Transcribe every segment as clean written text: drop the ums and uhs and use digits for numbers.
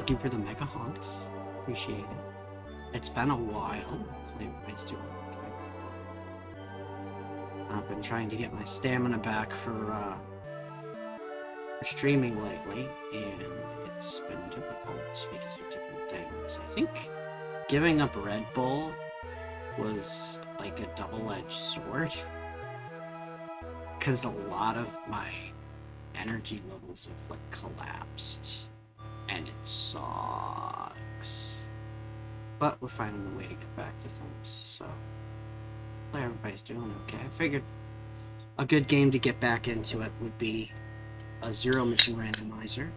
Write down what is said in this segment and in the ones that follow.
Thank you for the mega honks. Appreciate it. It's been a while. Hopefully everybody's doing okay. I've been trying to get my stamina back for streaming lately, and it's been difficult because of different things. I think giving up Red Bull was like a double-edged sword, because a lot of my energy levels have like collapsed, and it sucks. But we're finding a way to get back to things, so hopefully everybody's doing okay. I figured a good game to get back into it would be a Zero Mission randomizer.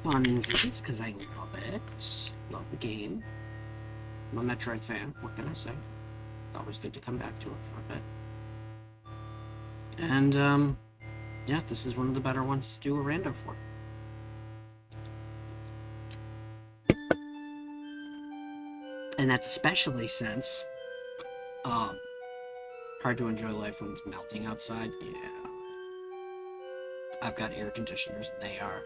Funzies, because I love it. Love the game. I'm a Metroid fan, what can I say? It's always good to come back to it for a bit. And, yeah, this is one of the better ones to do a rando for. And that's especially since, hard to enjoy life when it's melting outside. Yeah. I've got air conditioners, and they are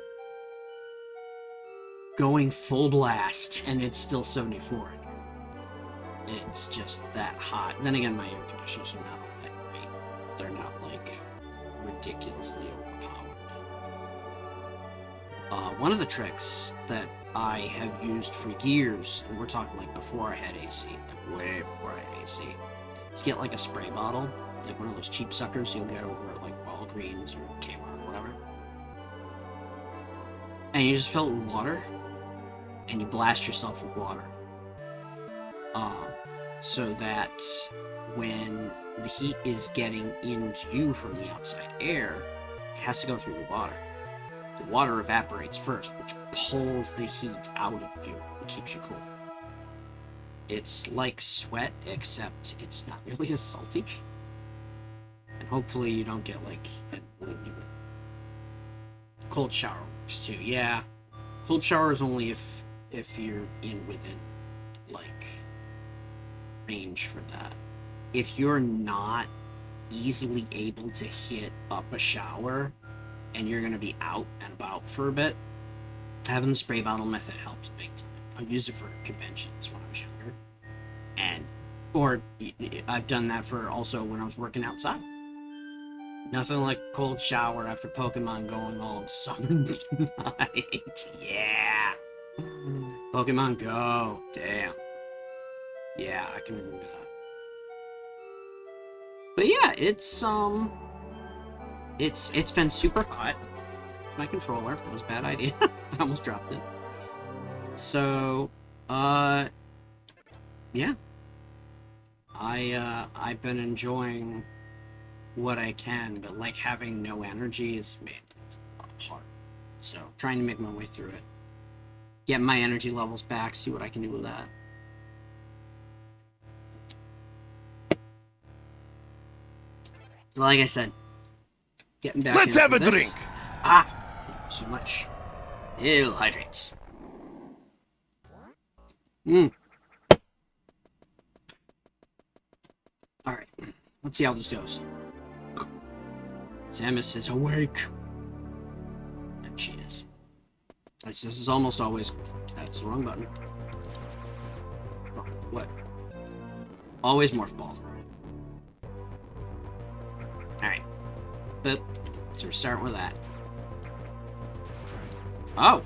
going full blast, and it's still 74. It's just that hot. Then again, my air conditioners are not all that great. They're not, like, ridiculously overpowered. One of the tricks that I have used for years, and we're talking like before I had AC, like way before I had AC, is get like a spray bottle, like one of those cheap suckers you'll get over at like Walgreens or Kmart or whatever. And you just fill it with water, and you blast yourself with water. So that when the heat is getting into you from the outside air, it has to go through the water. The water evaporates first, which pulls the heat out of you and keeps you cool. It's like sweat, except it's not really as salty. And hopefully you don't get like cold shower works too. Yeah, cold shower is only if you're within like range for that. If you're not easily able to hit up a shower and you're going to be out and about for a bit, having the spray bottle method helps big time. I've used it for conventions when I was younger, or I've done that for also when I was working outside. Nothing like a cold shower after Pokemon going all summer night. Yeah, Pokemon Go. Damn. Yeah, I can remember that. But yeah, it's been super hot. It's my controller. It was a bad idea. I almost dropped it. So, yeah. I've been enjoying what I can, but like having no energy is made things a lot hard. So, trying to make my way through it. Get my energy levels back, see what I can do with that. Like I said, getting back. Let's have a drink. Ah, so much. Ill hydrates. All right, let's see how this goes. Samus is awake, and she is. This is almost always. That's the wrong button. Oh, what? Always morph ball. Alright. But, so we're starting with that. Oh!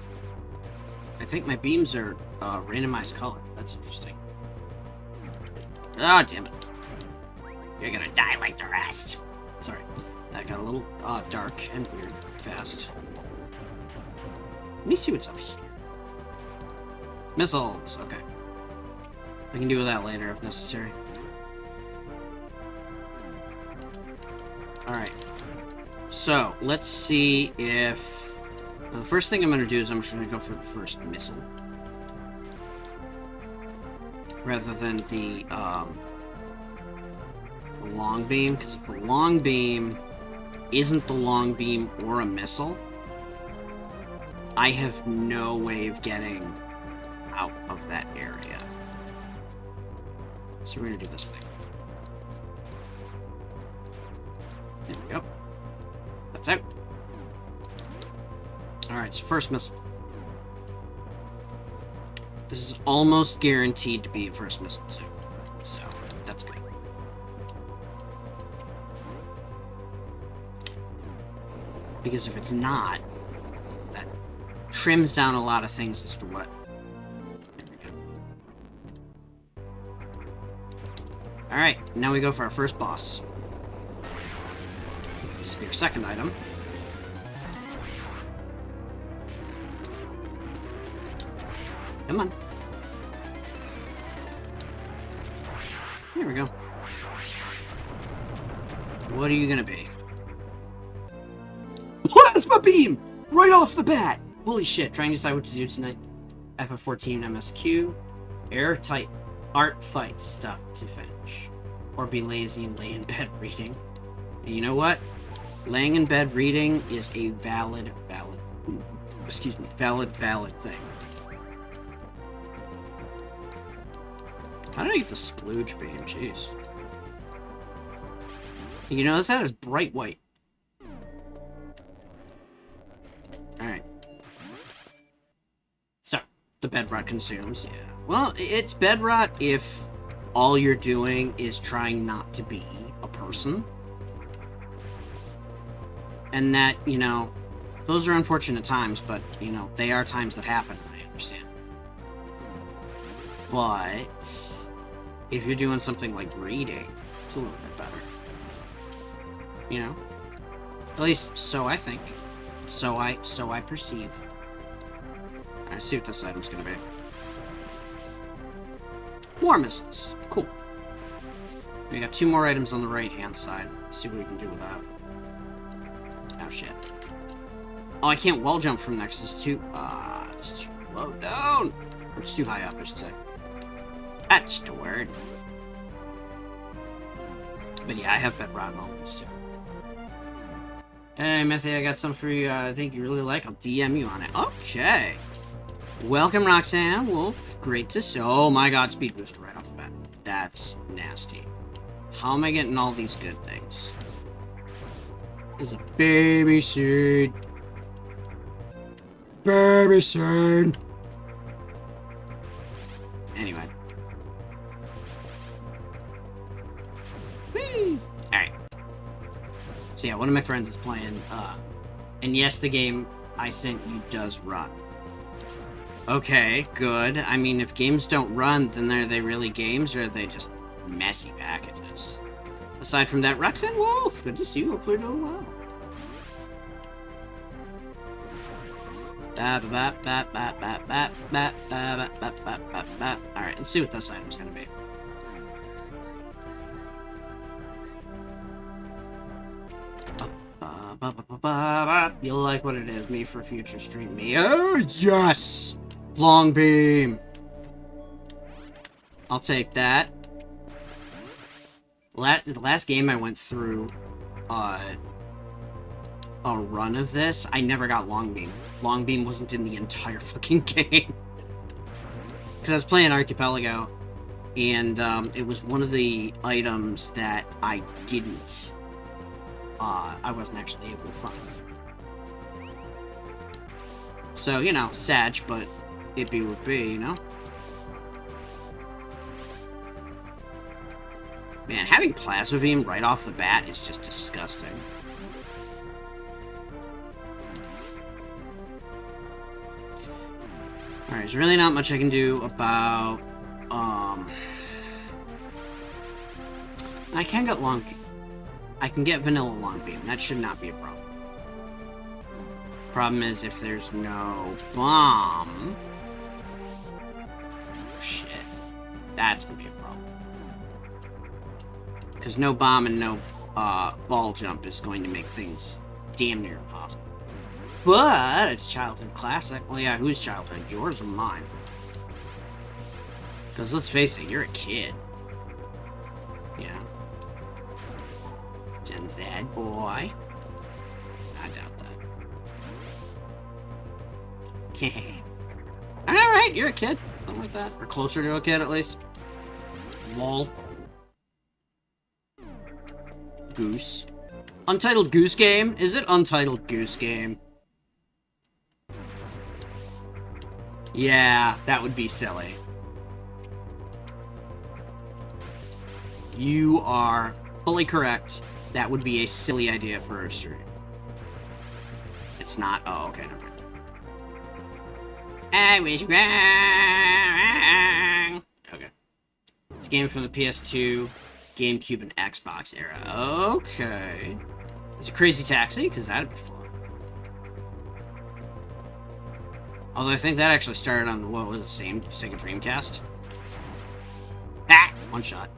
I think my beams are randomized color. That's interesting. Ah, damn it. You're gonna die like the rest. Sorry. That got a little dark and weird fast. Let me see what's up here. Missiles. Okay. I can deal with that later if necessary. Alright, so let's see if... Well, the first thing I'm going to do is I'm just going to go for the first missile. Rather than the long beam, because if the long beam isn't the long beam or a missile, I have no way of getting out of that area. So we're going to do this thing. There we go. That's out. Alright, so first missile. This is almost guaranteed to be a first missile too. So, that's good. Because if it's not, that trims down a lot of things as to what. There we go. Alright, now we go for our first boss. This will be our second item. Come on. Here we go. What are you gonna be? Plasma beam! Right off the bat! Holy shit, trying to decide what to do tonight. FF14 MSQ. Airtight art fight stuff to finish. Or be lazy and lay in bed reading. And you know what? Laying in bed reading is a valid thing. How did I get the splooge beam? Jeez. You notice that is bright white. Alright. So, the bed rot consumes, yeah. Well, it's bed rot if all you're doing is trying not to be a person. And that, you know, those are unfortunate times, but, you know, they are times that happen, I understand. But if you're doing something like reading, it's a little bit better. You know? At least, so I think. So I perceive. Alright, see what this item's gonna be. More missiles. Cool. We got 2 more items on the right-hand side. Let's see what we can do with that. Oh, shit. Oh, I can't wall jump from next. It's too low down. Or it's too high up, I should say. That's the word. But yeah, I have bed rot moments too. Hey, Methy, I got something for you I think you really like. I'll DM you on it. Okay. Welcome, Roxanne Wolf. Great to see. Oh my god, speed booster right off the bat. That's nasty. How am I getting all these good things? There's a baby seed. Baby seed. Anyway. Whee! Alright. So yeah, one of my friends is playing, and yes, the game I sent you does run. Okay, good. I mean, if games don't run, then are they really games, or are they just messy packages? Aside from that, Roxanne Wolf, good to see you. Hopefully you're doing well. Alright, let's see what this item's gonna be. You'll like what it is. Me for future stream. Me. Oh, yes! Long beam. I'll take that. The last game I went through, a run of this, I never got long beam. Long beam wasn't in the entire fucking game. Because I was playing Archipelago, and it was one of the items that I didn't. I wasn't actually able to find. So, you know, sad, but it be would be, you know? Man, having Plasma Beam right off the bat is just disgusting. Alright, there's really not much I can do about, I can get Long Beam. I can get Vanilla Long Beam. That should not be a problem. Problem is if there's no bomb... Shit. That's gonna be a problem. Because no bomb and no ball jump is going to make things damn near impossible. But it's childhood classic. Well, yeah, whose childhood? Yours or mine? Because let's face it, you're a kid. Yeah. Gen Z boy. I doubt that. Alright, you're a kid. Something like that. Or closer to a kid, at least. Lol. Goose. Untitled Goose Game? Is it Untitled Goose Game? Yeah, that would be silly. You are fully correct. That would be a silly idea for a stream. It's not. Oh, okay, never mind. I wish you wrong. Okay. It's a game from the PS2, GameCube, and Xbox era. Okay. It's a Crazy Taxi, because that'd be fun. Although I think that actually started on, what was the same Sega Dreamcast? Ah! One shot.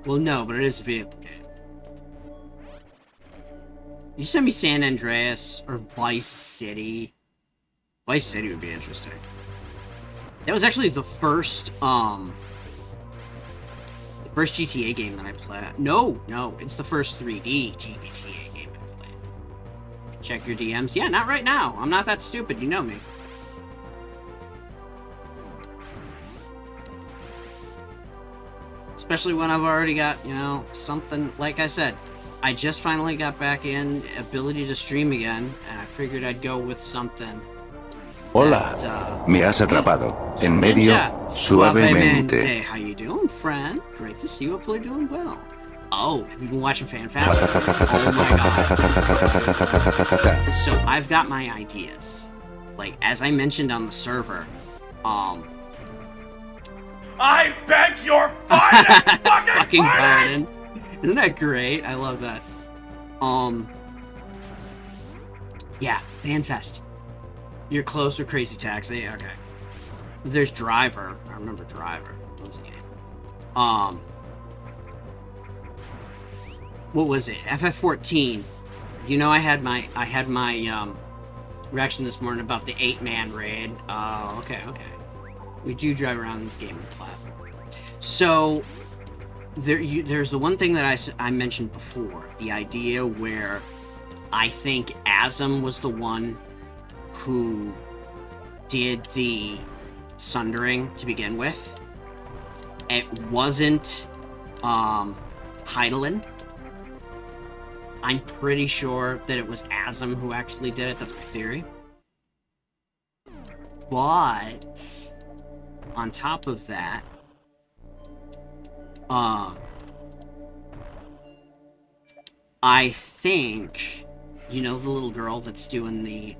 Well, no, but it is a vehicle game. You send me San Andreas or Vice City. Vice City would be interesting. That was actually the first GTA game that I played. No, it's the first 3D GTA game I played. Check your DMs. Yeah, not right now. I'm not that stupid. You know me. Especially when I've already got, you know, something, like I said, I just finally got back in ability to stream again, and I figured I'd go with something. Hola, me has atrapado. En medio, suavemente. Hey, how you doing, friend? Great to see you. Hopefully you're doing well. Oh, have you been watching FanFast? Oh my god. So I've got my ideas. Like, as I mentioned on the server, I beg your fucking pardon! Isn't that great? I love that. Yeah, FanFest. You're close or Crazy Taxi? Okay. There's Driver. I remember Driver. What was the game? What was it? FF14. You know, I had my reaction this morning about the 8-man raid. Oh, okay. We do drive around this game and platform. So there's the one thing that I mentioned before, the idea where I think Asm was the one who did the sundering to begin with. It wasn't Heidelin. I'm pretty sure that it was Asm who actually did it. That's my theory. But on top of that, I think, you know, the little girl that's doing the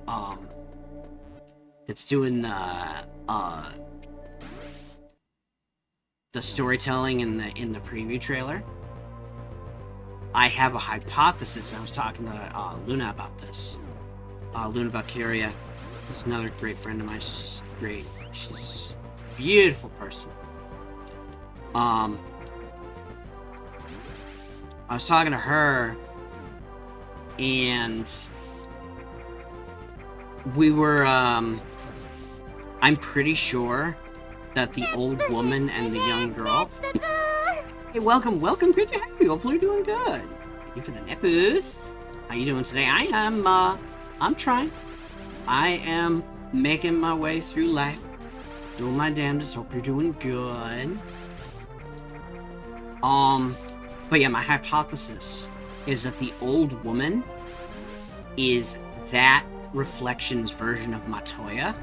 storytelling in the preview trailer. I have a hypothesis. I was talking to Luna about this. Luna Valkyria is another great friend of mine. She's just great. She's a beautiful person. I was talking to her, and we were, I'm pretty sure that the old woman and the young girl... Hey, welcome, good to have you. Hopefully you're doing good. Thank you for the nipples. How you doing today? I'm trying. I am making my way through life. Doing my damnedest. Hope you're doing good. But yeah, my hypothesis is that the old woman is that Reflection's version of Matoya,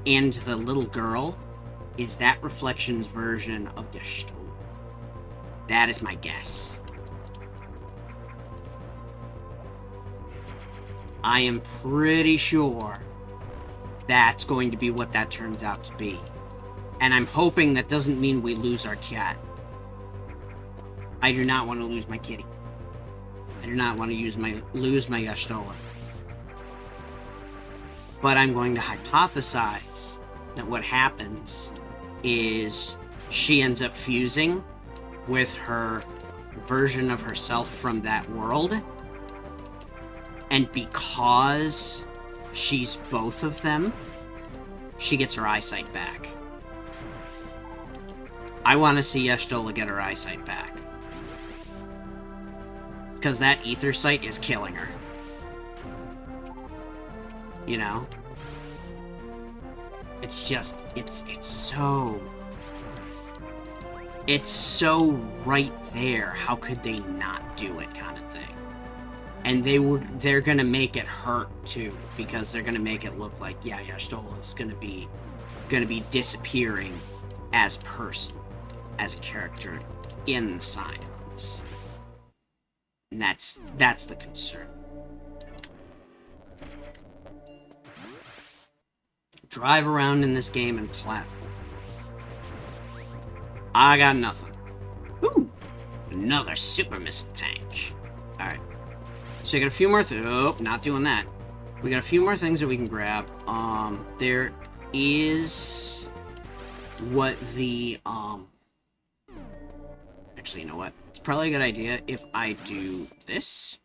and the little girl is that Reflection's version of Gestalt. That is my guess. I am pretty sure that's going to be what that turns out to be. And I'm hoping that doesn't mean we lose our cat. I do not want to lose my kitty. I do not want to lose my Yastola. But I'm going to hypothesize that what happens is she ends up fusing with her version of herself from that world. And because she's both of them, she gets her eyesight back. I want to see Y'shtola get her eyesight back. Because that ether sight is killing her. You know? It's just, it's so right there. How could they not do it, kind of thing. And they're gonna make it hurt too, because they're gonna make it look like, yeah, Stola is gonna be disappearing as a person, as a character in the Scions. And that's the concern. Drive around in this game and platform. I got nothing. Ooh, another super missile tank. Alright. So we got a few more oh, not doing that. We got a few more things that we can grab. There is what the actually, you know what? It's probably a good idea if I do this.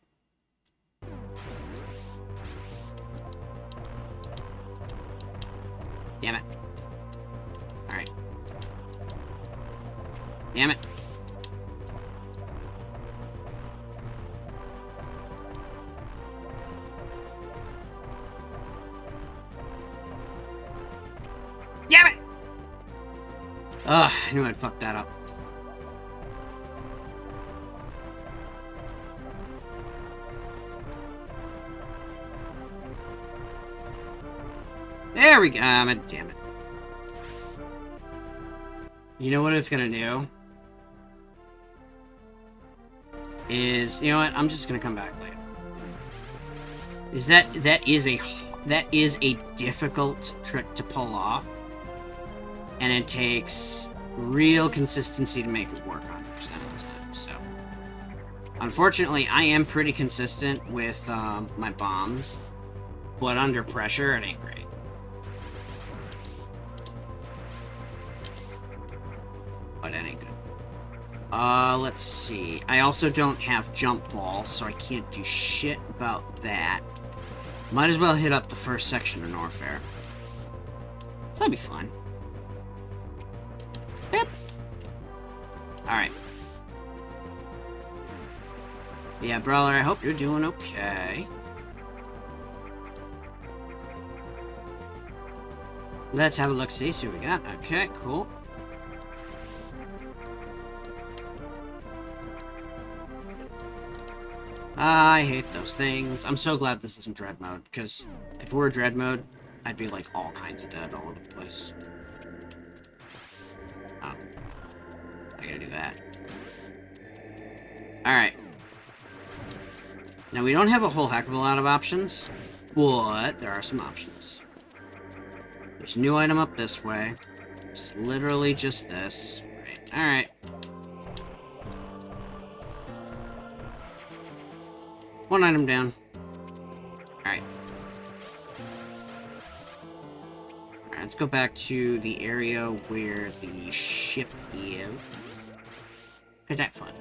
Damn it. Alright. Damn it. Damn it! Ugh, I knew I'd fuck that up. There we go. Damn it. You know what it's gonna do? Is, you know what? I'm just gonna come back later. That is a difficult trick to pull off. And it takes real consistency to make it work 100% of the time. So, unfortunately, I am pretty consistent with my bombs, but under pressure, it ain't great. But it ain't good. Let's see. I also don't have jump ball, so I can't do shit about that. Might as well hit up the first section of Norfair. So that'd be fun. Yep. Alright. Yeah, Brawler, I hope you're doing okay. Let's have a look, see what we got. Okay, cool. I hate those things. I'm so glad this isn't Dread mode, because if it were Dread mode, I'd be like all kinds of dead all over the place. Oh. I gotta do that. Alright. Now, we don't have a whole heck of a lot of options, but there are some options. There's a new item up this way. Just literally just this. Right. Alright. One item down. Alright. Alright, let's go back to the area where the ship is. Cause that's fun.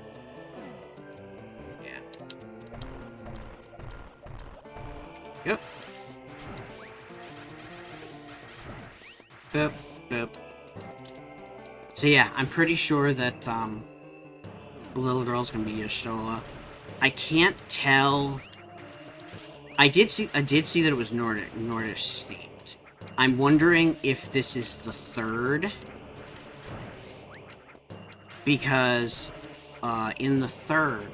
Yeah. Yep. Boop, boop. So yeah, I'm pretty sure that, the little girl's gonna be Y'shtola. I can't tell. I did see that it was Nordish themed. I'm wondering if this is the third, because in the third,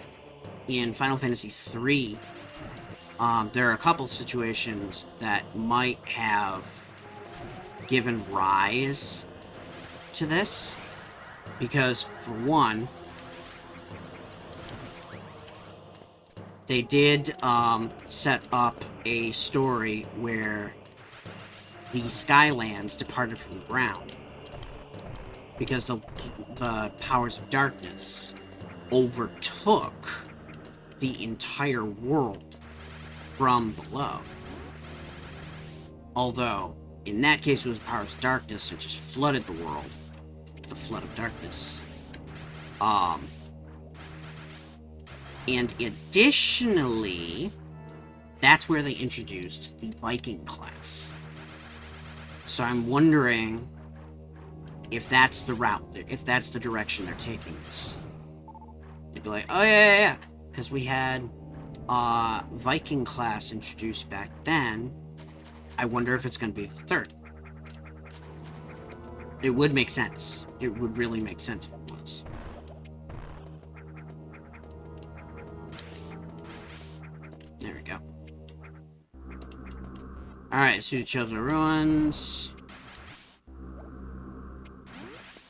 in Final Fantasy III, there are a couple situations that might have given rise to this, because for one, they did set up a story where the Skylands departed from the ground because the powers of darkness overtook the entire world from below. Although, in that case, it was powers of darkness that just flooded the world. The flood of darkness. And additionally, that's where they introduced the Viking class. So I'm wondering if that's the route, if that's the direction they're taking this. They'd be like, oh yeah. Because we had Viking class introduced back then. I wonder if it's going to be the third. It would make sense. It would really make sense if it was. There we go. Alright, so Children Ruins.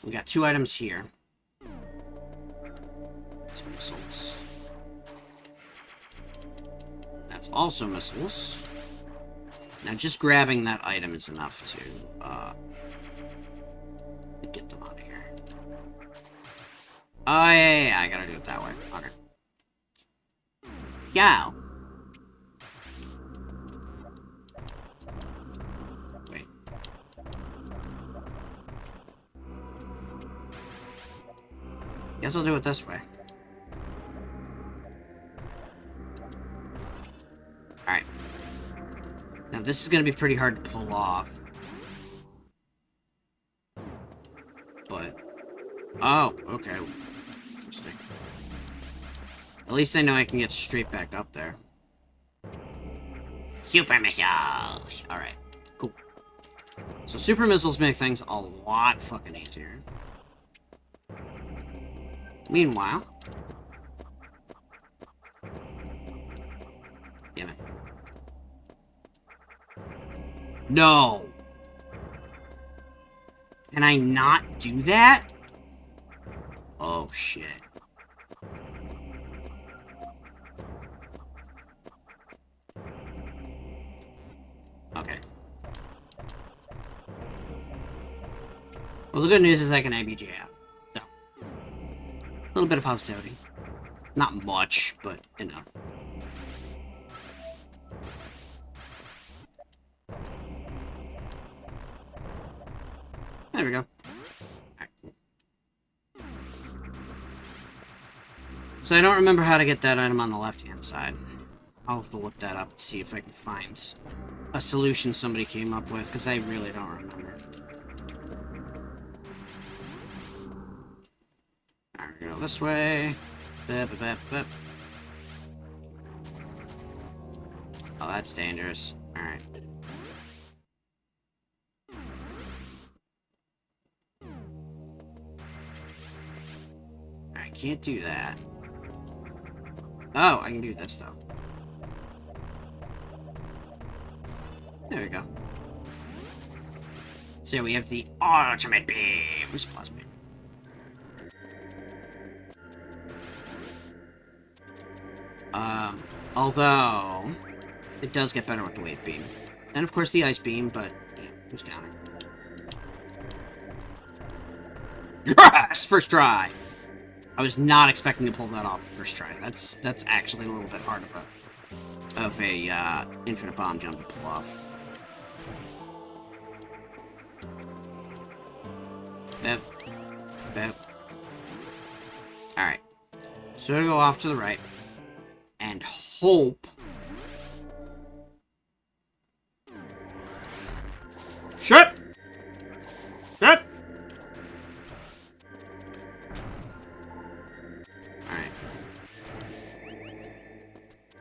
We got 2 items here. That's missiles. That's also missiles. Now, just grabbing that item is enough to, get them out of here. Oh, yeah, I gotta do it that way. Okay. Yeah. Wait. Guess I'll do it this way. Alright. Now, this is gonna be pretty hard to pull off. But... Oh, okay. Interesting. At least I know I can get straight back up there. Super missiles! Alright, cool. So super missiles make things a lot fucking easier. Meanwhile... Damn it. No! Can I not do that? Oh, shit. Okay. Well, the good news is I can IBJ out. So. A little bit of positivity. Not much, but enough. There we go. Alright. So I don't remember how to get that item on the left-hand side. I'll have to look that up and see if I can find a solution somebody came up with, because I really don't remember. Alright, we go this way. Oh, that's dangerous. Alright. I can't do that. Oh, I can do this though. There we go. So we have the ultimate beam. Where's the plus beam? Although it does get better with the wave beam, and of course the ice beam. But yeah, who's counting? Yes, first try. I was not expecting to pull that off first try. That's actually a little bit hard of a infinite bomb jump to pull off. Bep. Bep. Alright. So we're gonna go off to the right. And hope... Shit! Shit! Alright.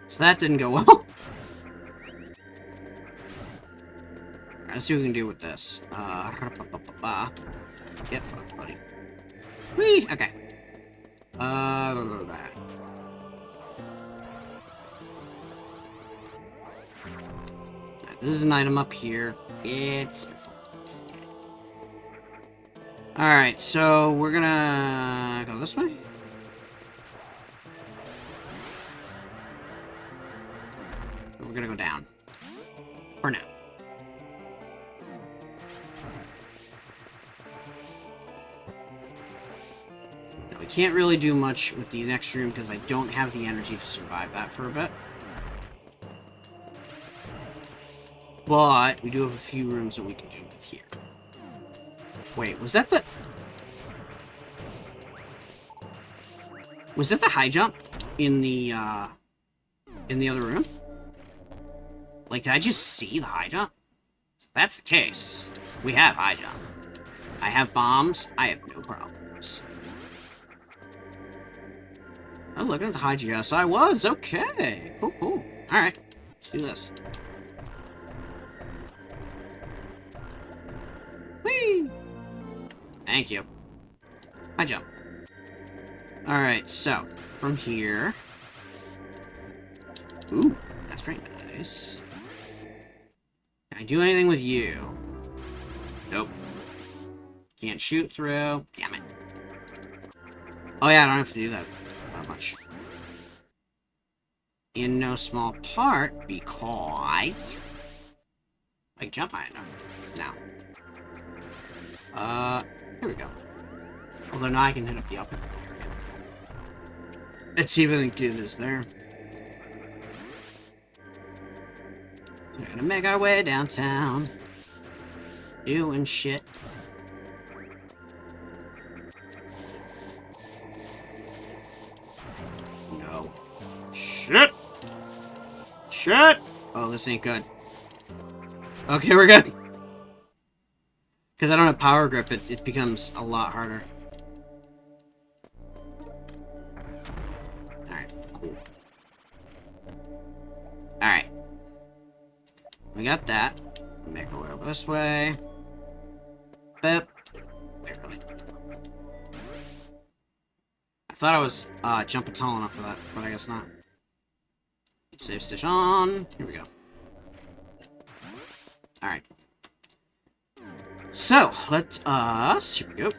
So that didn't go well. Let's see what we can do with this. Get fucked, buddy. Whee! Okay. Go back. Right, this is an item up here. It's... Alright, so we're gonna go this way. We're gonna go down. For now. Now, we can't really do much with the next room because I don't have the energy to survive that for a bit. But we do have a few rooms that we can do with here. Wait, was that the... Was that the high jump in the other room? Like, did I just see the high jump? If that's the case, we have high jump. I have bombs. I have no problems. Oh, looking at the high jump. Yes, I was. Okay. Cool, cool. Alright. Let's do this. Whee! Thank you. High jump. Alright, so, from here... Ooh, very nice. Can I do anything with you? Nope. Can't shoot through. Damn it. Oh yeah, I don't have to do that much. In no small part because I can jump high enough now. Here we go. Although now I can hit up the upper. Let's see if I can do this there. We're gonna make our way downtown. Doing shit. No. Shit! Shit! Oh, this ain't good. Okay, we're good. Because I don't have power grip, it becomes a lot harder. Alright, cool. Alright. We got that. Make our way over this way. Boop. Wait, really? I thought I was jumping tall enough for that, but I guess not. Save station. Here we go. Alright. So, let us... Here we go.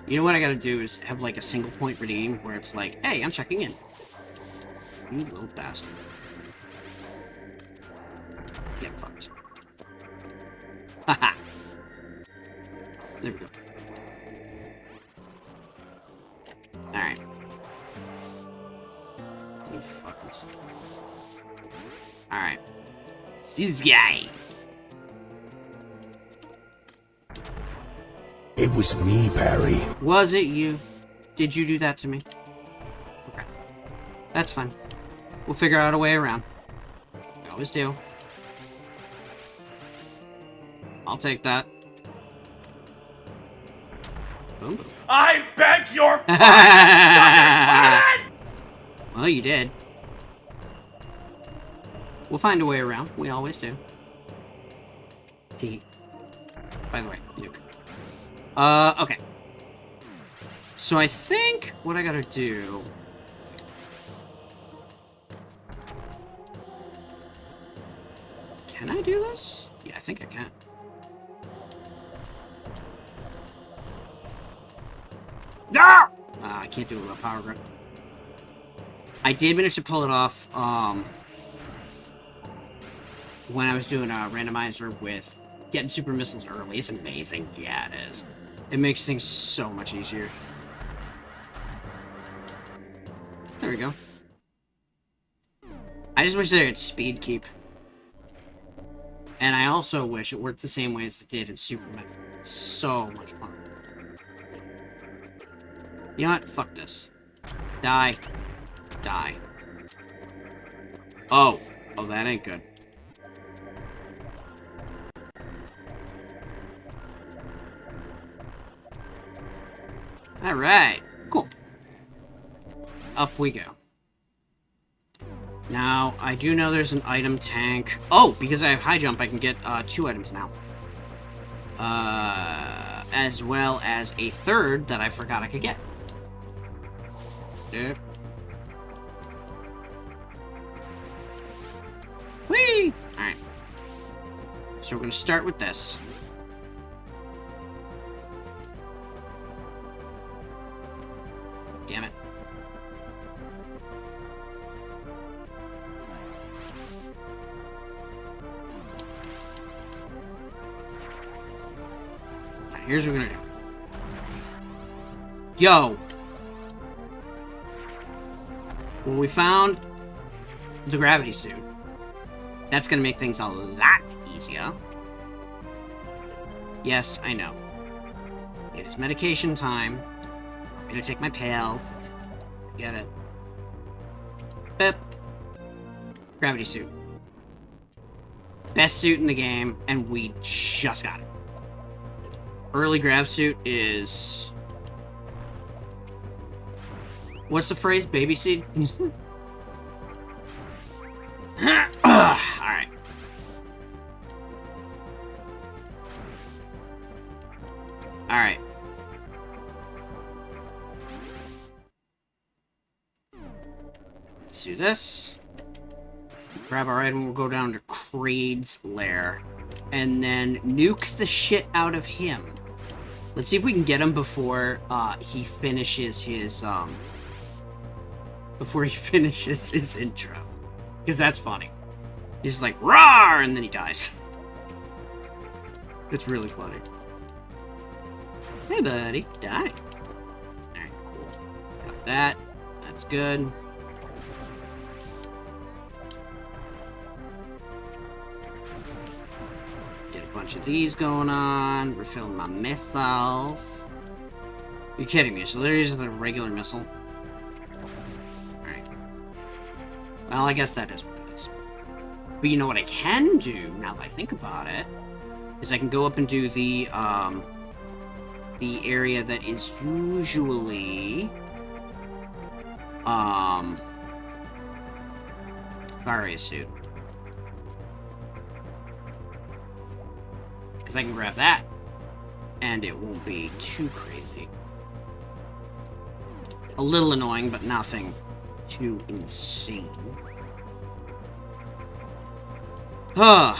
You know what I gotta do is have like a single point redeem where it's like, hey, I'm checking in. You little bastard. Get fucked. Haha. There we go. Alright. You fuckers. Alright. This guy. It was me, Barry. Was it you? Did you do that to me? Okay. That's fine. We'll figure out a way around. We always do. I'll take that. Boom, boom. I beg your fucking Well, you did. We'll find a way around. We always do. T. By the way, nuke. Okay. So I think what I gotta do... Can I do this? Yeah, I think I can. No! I can't do it without power grip. I did manage to pull it off, when I was doing a randomizer with getting super missiles early. It's amazing. Yeah, it is. It makes things so much easier. There we go. I just wish there had speed keep. And I also wish it worked the same way as it did in Super Metroid. It's so much fun. You know what? Fuck this. Die. Die. Oh. Oh, that ain't good. Alright. Cool. Up we go. Now, I do know there's an item tank. Oh, because I have high jump, I can get 2 items now. As well as a third that I forgot I could get. Yep. Whee! Alright. So we're gonna start with this. Damn it. Alright, here's what we're gonna do. Yo! Well, we found the gravity suit. That's gonna make things a lot easier. Yes, I know. It is medication time. I'm gonna take my pills. Get it. Bip. Gravity suit. Best suit in the game, and we just got it. Early grav suit is... What's the phrase? Baby seed? Alright. Alright. Let's do this. Grab our item, we'll go down to Kraid's lair. And then nuke the shit out of him. Let's see if we can get him before he finishes his intro. Because that's funny. He's just like, "Rawr!" and then he dies. It's really funny. Hey, buddy. Die. Alright, cool. Got that. That's good. Get a bunch of these going on. Refilling my missiles. You're kidding me. So there's just a regular missile. Alright. Well, I guess that is what it is. But you know what I can do, now that I think about it, is I can go up and do the area that is usually Varia suit. Because I can grab that, and it won't be too crazy. A little annoying, but nothing too insane. Huh.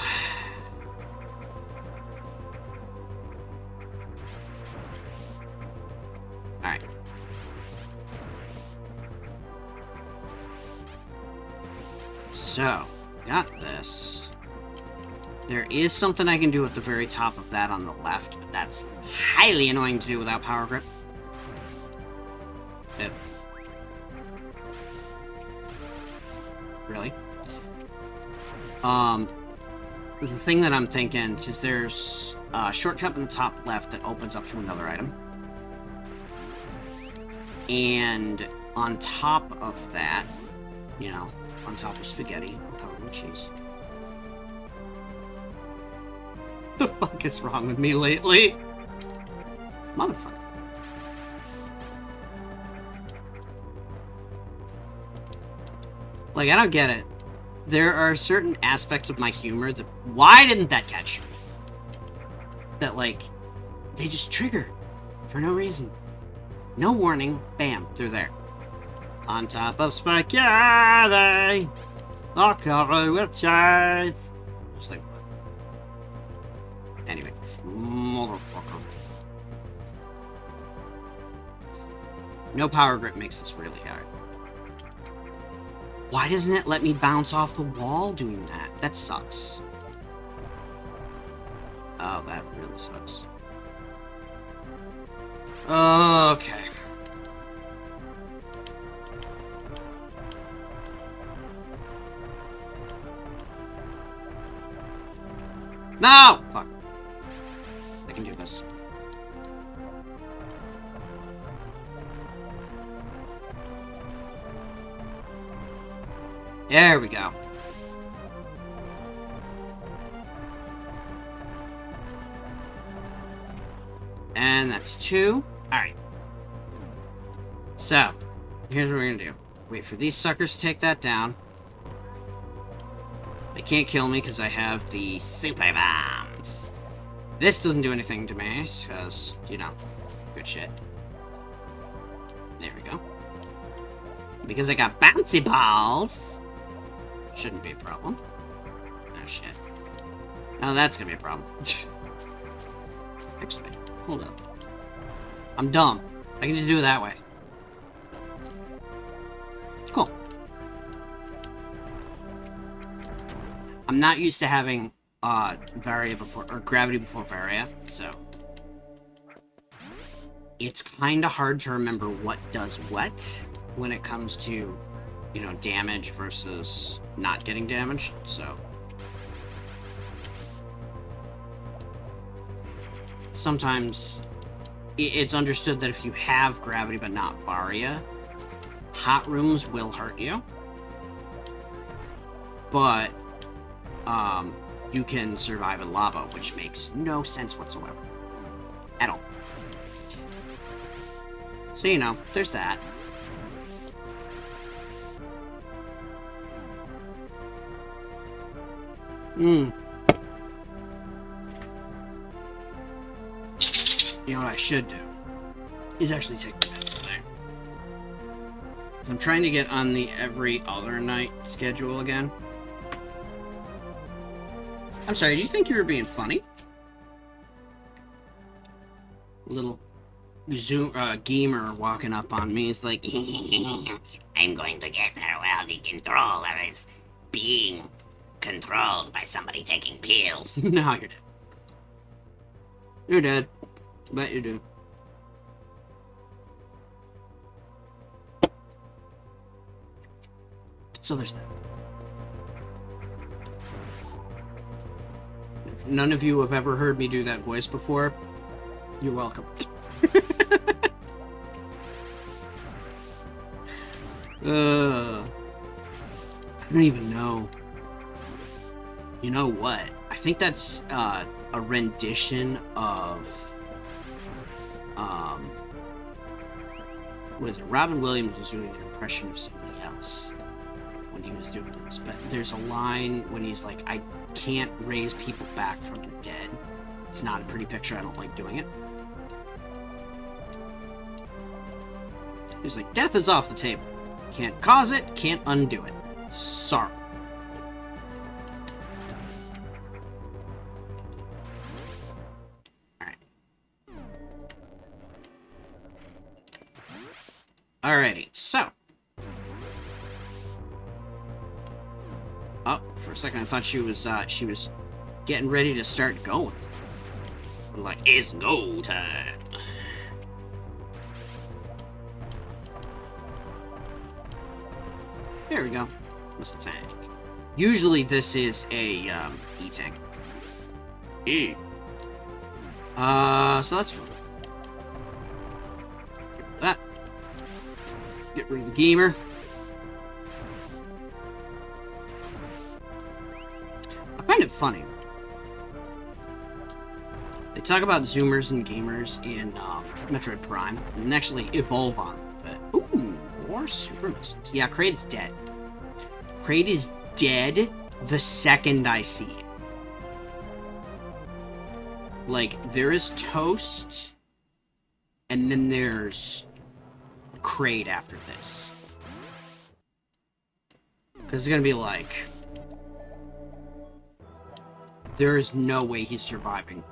Alright. So, got this. There is something I can do at the very top of that on the left, but that's highly annoying to do without power grip. Really? The thing that I'm thinking is there's a shortcut in the top left that opens up to another item. And on top of that, you know, on top of spaghetti, on top of cheese. The fuck is wrong with me lately? Motherfucker. Like, I don't get it. There are certain aspects of my humor that... Why didn't that catch? That, like, they just trigger for no reason. No warning. Bam. They're there. On top of spaghetti. I'll cover with cheese. Just like... Anyway. Motherfucker. No power grip makes this really hard. Why doesn't it let me bounce off the wall doing that? That sucks. Oh, that really sucks. Okay. No! Fuck. I can do this. There we go. And that's 2. Alright. So, here's what we're gonna do. Wait for these suckers to take that down. They can't kill me because I have the super bombs. This doesn't do anything to me because, you know, good shit. There we go. Because I got bouncy balls. Shouldn't be a problem. Oh, shit. Now that's gonna be a problem. Actually, hold up. I'm dumb. I can just do it that way. Cool. I'm not used to having Varia before, or gravity before Varia, so it's kind of hard to remember what does what when it comes to, you know, damage versus not getting damaged, so sometimes it's understood that if you have gravity but not Varia, hot rooms will hurt you, but you can survive in lava, which makes no sense whatsoever at all. So, you know, there's that. You know what I should do is actually take the meds today. I'm trying to get on the every other night schedule again. I'm sorry, did you think you were being funny? Little gamer walking up on me is like, I'm going to get her while the controller is being controlled by somebody taking pills. No, you're dead. You're dead. Bet you do. So there's that. If none of you have ever heard me do that voice before, you're welcome. I don't even know. You know what? I think that's a rendition of what is it? Robin Williams was doing an impression of somebody else when he was doing this, but there's a line when he's like, I can't raise people back from the dead. It's not a pretty picture. I don't like doing it. He's like, death is off the table. Can't cause it, can't undo it. Sorry. Alright. Alrighty, so. Oh, for a second I thought she was getting ready to start going. Like, it's go time. There we go. Missile tank. Usually this is a E-tank. E. So that's fun. Get rid of that. Get rid of the gamer. I find it funny. They talk about Zoomers and gamers in Metroid Prime, and actually evolve on it. But, ooh, more super missiles. Yeah, Kraid is dead. Kraid is dead the second I see it. Like, there is Toast, and then there's Kraid after this. Because it's gonna be like, there is no way he's surviving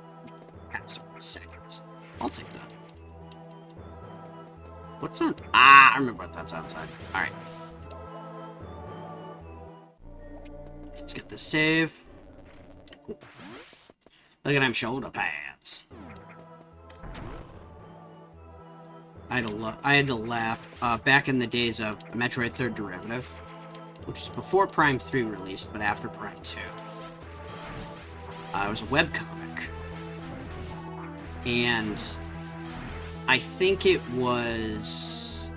past a seconds. I'll take that. What's on? Ah, I remember what that's outside. Alright. Let's get this save. Cool. Look at them shoulder pads. I had to laugh. Back in the days of Metroid Third Derivative, which was before Prime 3 released, but after Prime 2. It was a webcomic. And I think it was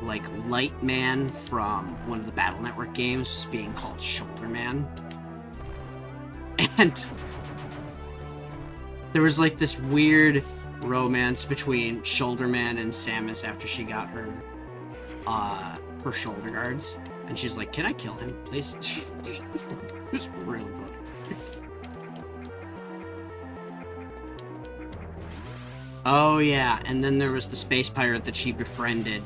like Lightman from one of the Battle Network games was being called Shoulder Man. And there was like this weird romance between Shoulder Man and Samus after she got her shoulder guards. And she's like, can I kill him, please? It's really funny. Oh yeah, and then there was the space pirate that she befriended,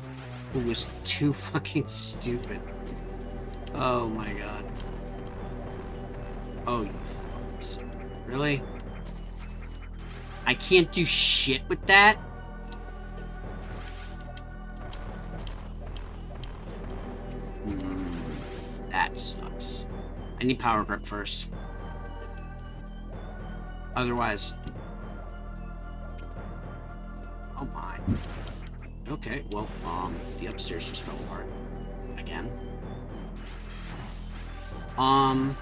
who was too fucking stupid. Oh my god. Oh, you fucks. Really? I can't do shit with that? That sucks. I need power grip first. Otherwise... Oh my. Okay, well, the upstairs just fell apart. Again. Oh,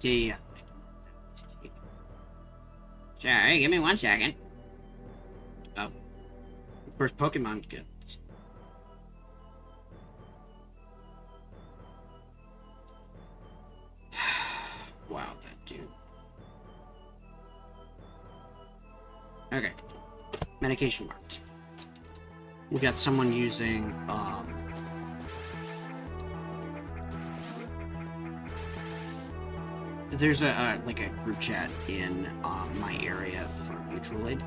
yeah. Sorry, give me 1 second. Oh. Of course, Pokemon get. Wow, that dude. Okay. Medication marked. We got someone using, there's a like a group chat in my area for mutual aid.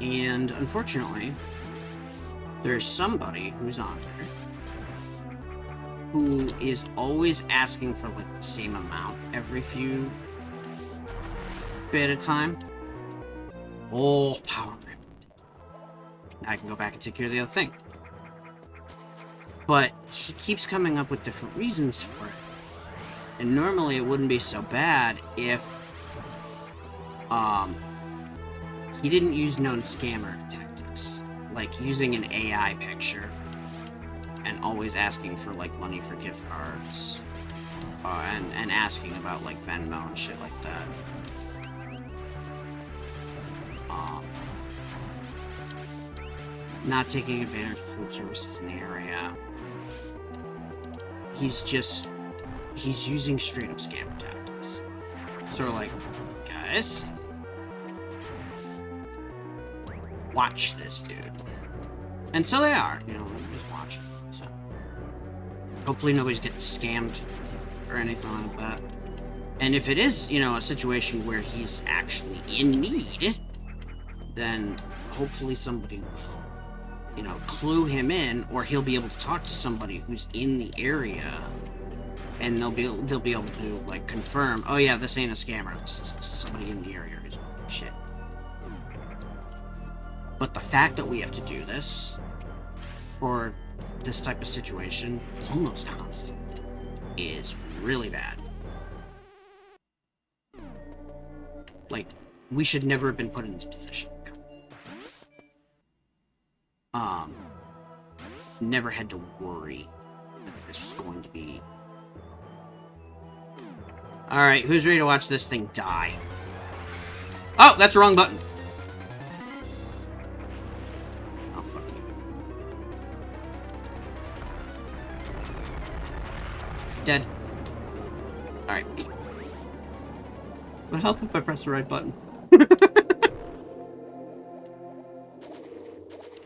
And unfortunately, there's somebody who's on there who is always asking for like the same amount every few bit of time. Oh, power grip. Now I can go back and take care of the other thing. But he keeps coming up with different reasons for it. And normally it wouldn't be so bad if he didn't use known scammer tactics, like using an AI picture and always asking for like money for gift cards, and asking about like Venmo and shit like that. Not taking advantage of food services in the area. He's using straight up scammer tactics. So we're like, guys, watch this dude. And so they are, you know, just watching. So hopefully nobody's getting scammed or anything like that. And if it is, you know, a situation where he's actually in need, then hopefully somebody will, you know, clue him in, or he'll be able to talk to somebody who's in the area, and they'll be able to like confirm, oh yeah, this ain't a scammer. This is somebody in the area who's shit. But the fact that we have to do this for this type of situation almost constant is really bad. Like, we should never have been put in this position. Never had to worry that this was going to be... Alright, who's ready to watch this thing die? Oh, that's the wrong button. Oh, fuck you. Dead. Alright. Would help if I press the right button.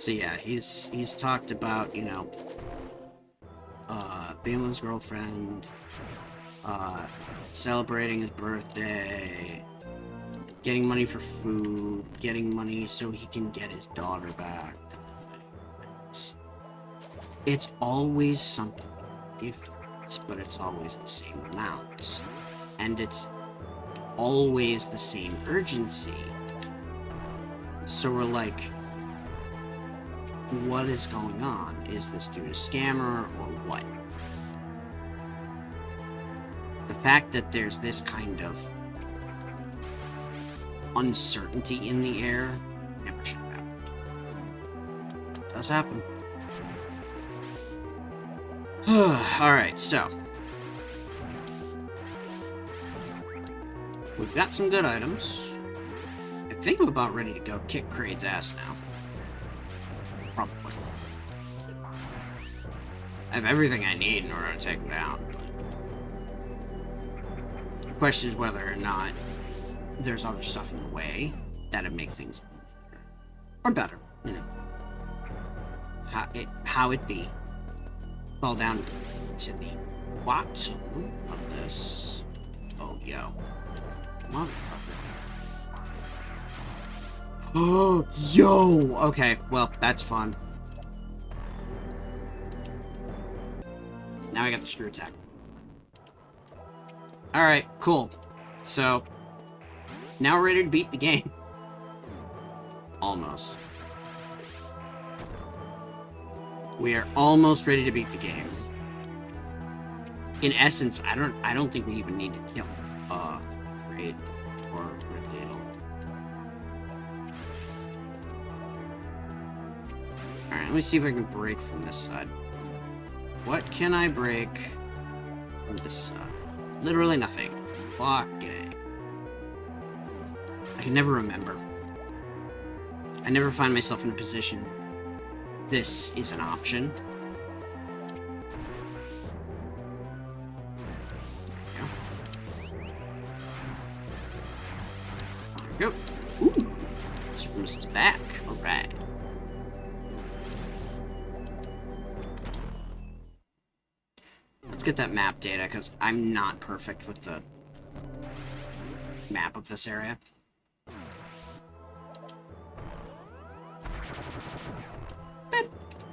So yeah, he's talked about, you know, being with his girlfriend, celebrating his birthday, getting money for food, getting money so he can get his daughter back. It's always something different, but it's always the same amounts. And it's always the same urgency. So we're like, what is going on? Is this dude a scammer or what? The fact that there's this kind of uncertainty in the air never should have happened. It does happen. Alright, so we've got some good items. I think I'm about ready to go kick Kraid's ass now. Probably. I have everything I need in order to take him down. The question is whether or not there's other stuff in the way that'd make things easier. Or better, you know. How it be. Fall down to the bottom of this. Oh, yo. Motherfucker. Oh, yo! Okay, well, that's fun. Now I got the screw attack. Alright, cool. So, now we're ready to beat the game. Almost. We are almost ready to beat the game. In essence, I don't think we even need to kill Kraid or Ridley. Alright, let me see if I can break from this side. What can I break from this side? Literally nothing. Fucking A. I can never remember. I never find myself in a position this is an option. There we go. Ooh! Super Mist's back. Alright. Let's get that map data, because I'm not perfect with the map of this area.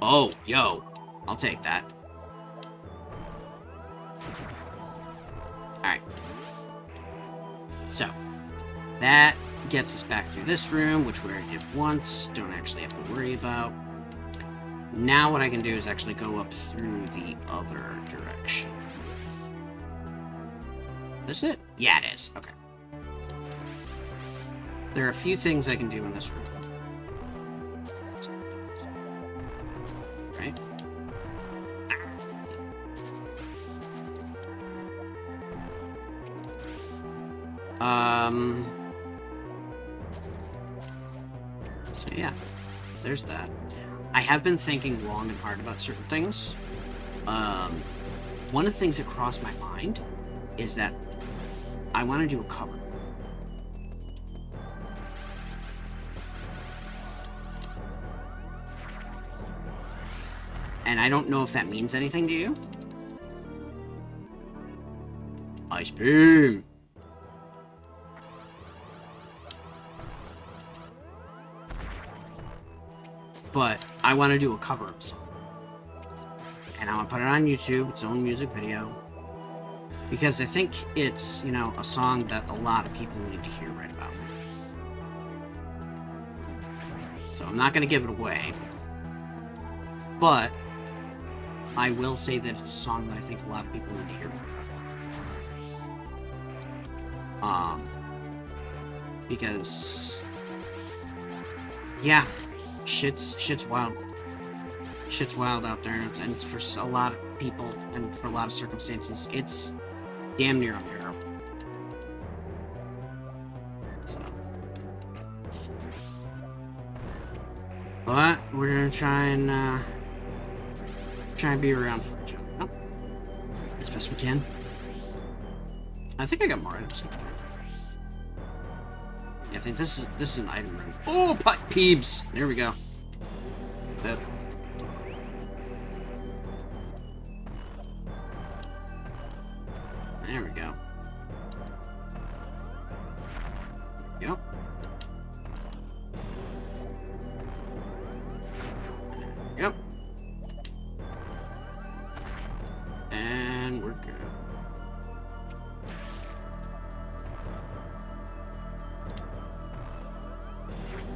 Oh, yo. I'll take that. Alright. So, that gets us back through this room, which we already did once. Don't actually have to worry about. Now what I can do is actually go up through the other direction. This it? Yeah, it is. Okay. There are a few things I can do in this room. Right? So yeah, there's that. I have been thinking long and hard about certain things. One of the things that crossed my mind is that I want to do a cover. And I don't know if that means anything to you. Ice beam. But I want to do a cover of a song. And I want to put it on YouTube, its own music video. Because I think it's, you know, a song that a lot of people need to hear right about. So I'm not going to give it away. But I will say that it's a song that I think a lot of people need to hear. Because, yeah, shit's wild. Shit's wild out there, and it's for a lot of people and for a lot of circumstances, it's damn near unbearable. So, but we're gonna try and be around for each other, as best we can. I think I got more items. Yeah, I think this is an item room. Oh, peeps! There we go. Yep. There we go. Yep. Yep. And we're good.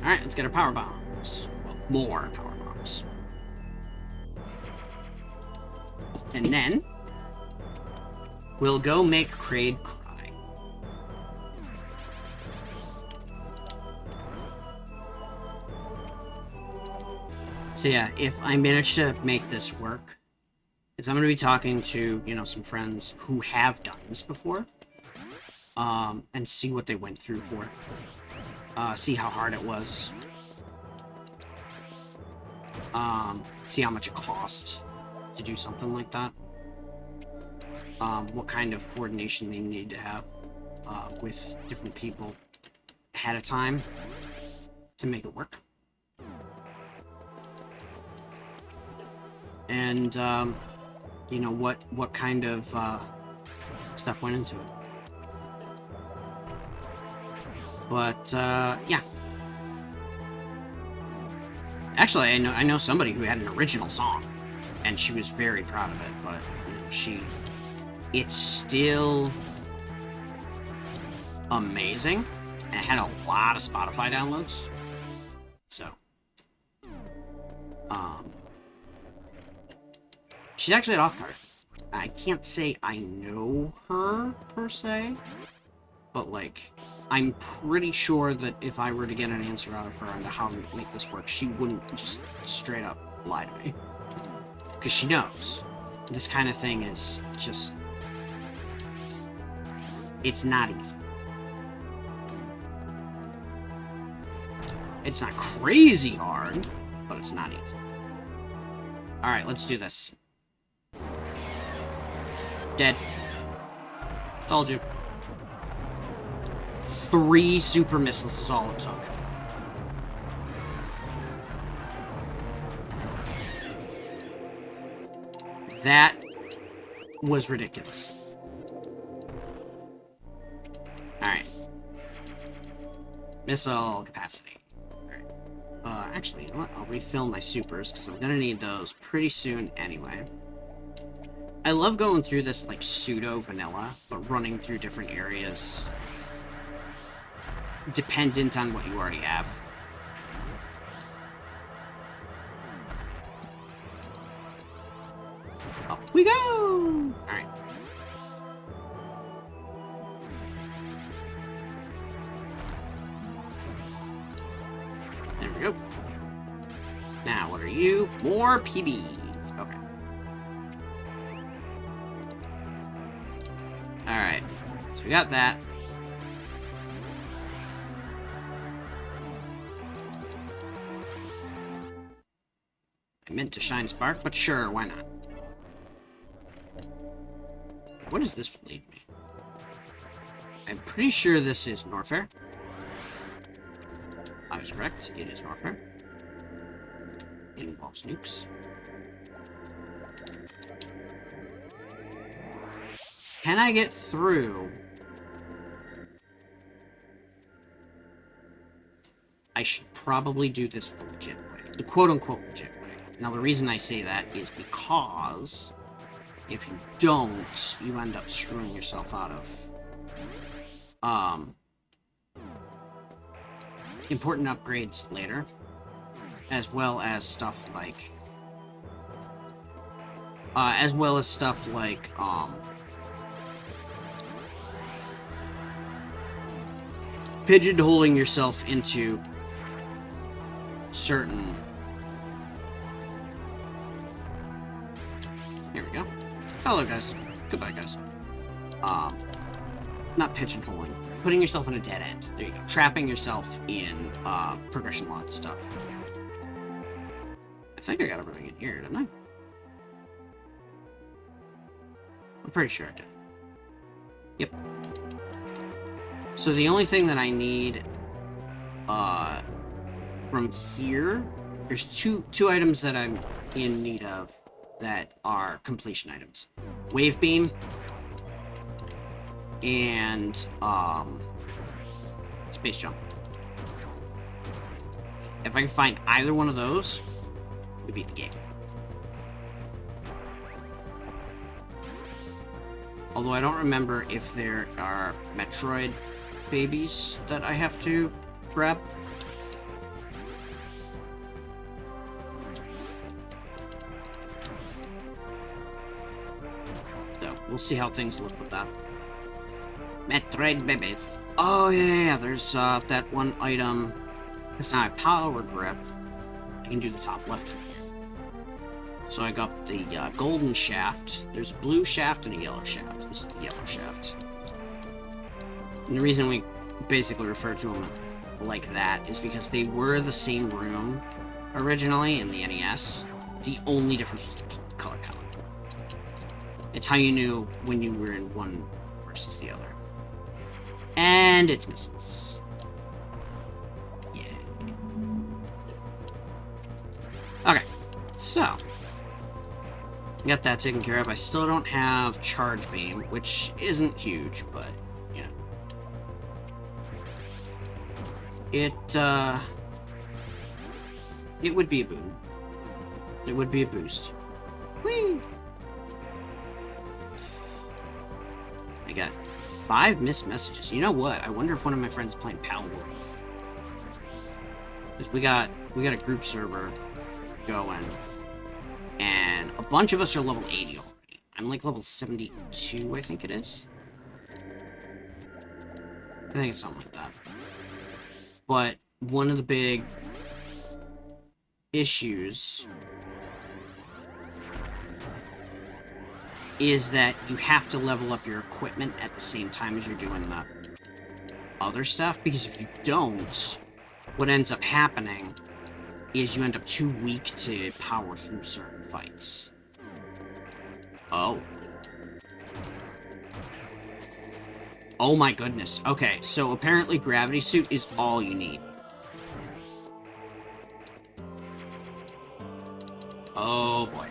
Alright, let's get our power bombs. Well, more power bombs. And then we'll go make Kraid cry. So yeah, if I manage to make this work, is I'm going to be talking to, you know, some friends who have done this before, and see what they went through for it. See how hard it was. See how much it cost to do something like that. What kind of coordination they need to have with different people ahead of time to make it work. And, you know, what kind of stuff went into it. But, yeah. Actually, I know somebody who had an original song, and she was very proud of it, but, you know, it's still amazing, and it had a lot of Spotify downloads, so, she's actually at off-card. I can't say I know her, per se, but, like, I'm pretty sure that if I were to get an answer out of her on how to make this work, she wouldn't just straight up lie to me. Because she knows. This kind of thing is just... it's not easy. It's not crazy hard, but it's not easy. Alright, let's do this. Dead. Told you. 3 super missiles is all it took. That was ridiculous. Alright. Missile capacity. Alright. Actually, you know what? I'll refill my supers, because I'm gonna need those pretty soon anyway. I love going through this, like, pseudo-vanilla, but running through different areas. Dependent on what you already have. Up we go! Alright. There we go. Now, what are you? More PBs. Okay. Alright. So we got that. I meant to shine spark, but sure, why not? What does this lead me? I'm pretty sure this is Norfair. I was correct. It is Norfair. It involves nukes. Can I get through? I should probably do this the legit way. The quote-unquote legit way. Now, the reason I say that is because if you don't, you end up screwing yourself out of important upgrades later, as well as stuff like pigeonholing yourself into certain. Here we go. Hello, guys. Goodbye, guys. Not pigeonholing. Putting yourself in a dead end. There you go. Trapping yourself in progression log stuff. I think I got everything in here, didn't I? I'm pretty sure I did. Yep. So the only thing that I need from here, there's two items that I'm in need of that are completion items. Wave beam and space jump. If I can find either one of those, we beat the game. Although I don't remember if there are Metroid babies that I have to grab. So, we'll see how things look with that. Metroid babies. Oh, yeah, there's that one item. It's not a power grip. I can do the top left from here. So I got the golden shaft. There's a blue shaft and a yellow shaft. This is the yellow shaft. And the reason we basically refer to them like that is because they were the same room originally in the NES. The only difference was the color palette. It's how you knew when you were in one versus the other. And it's misses. Yeah. Okay, so got that taken care of. I still don't have charge beam, which isn't huge, but you know, it would be a boon. It would be a boost. Whee! I got 5 missed messages. You know what? I wonder if one of my friends is playing Pal War. Because we got a group server going, and a bunch of us are level 80 already. I'm like level 72, I think it is. I think it's something like that. But one of the big issues is that you have to level up your equipment at the same time as you're doing the other stuff, because if you don't, what ends up happening is you end up too weak to power through certain fights. Oh. Oh my goodness. Okay, so apparently gravity suit is all you need. Oh boy.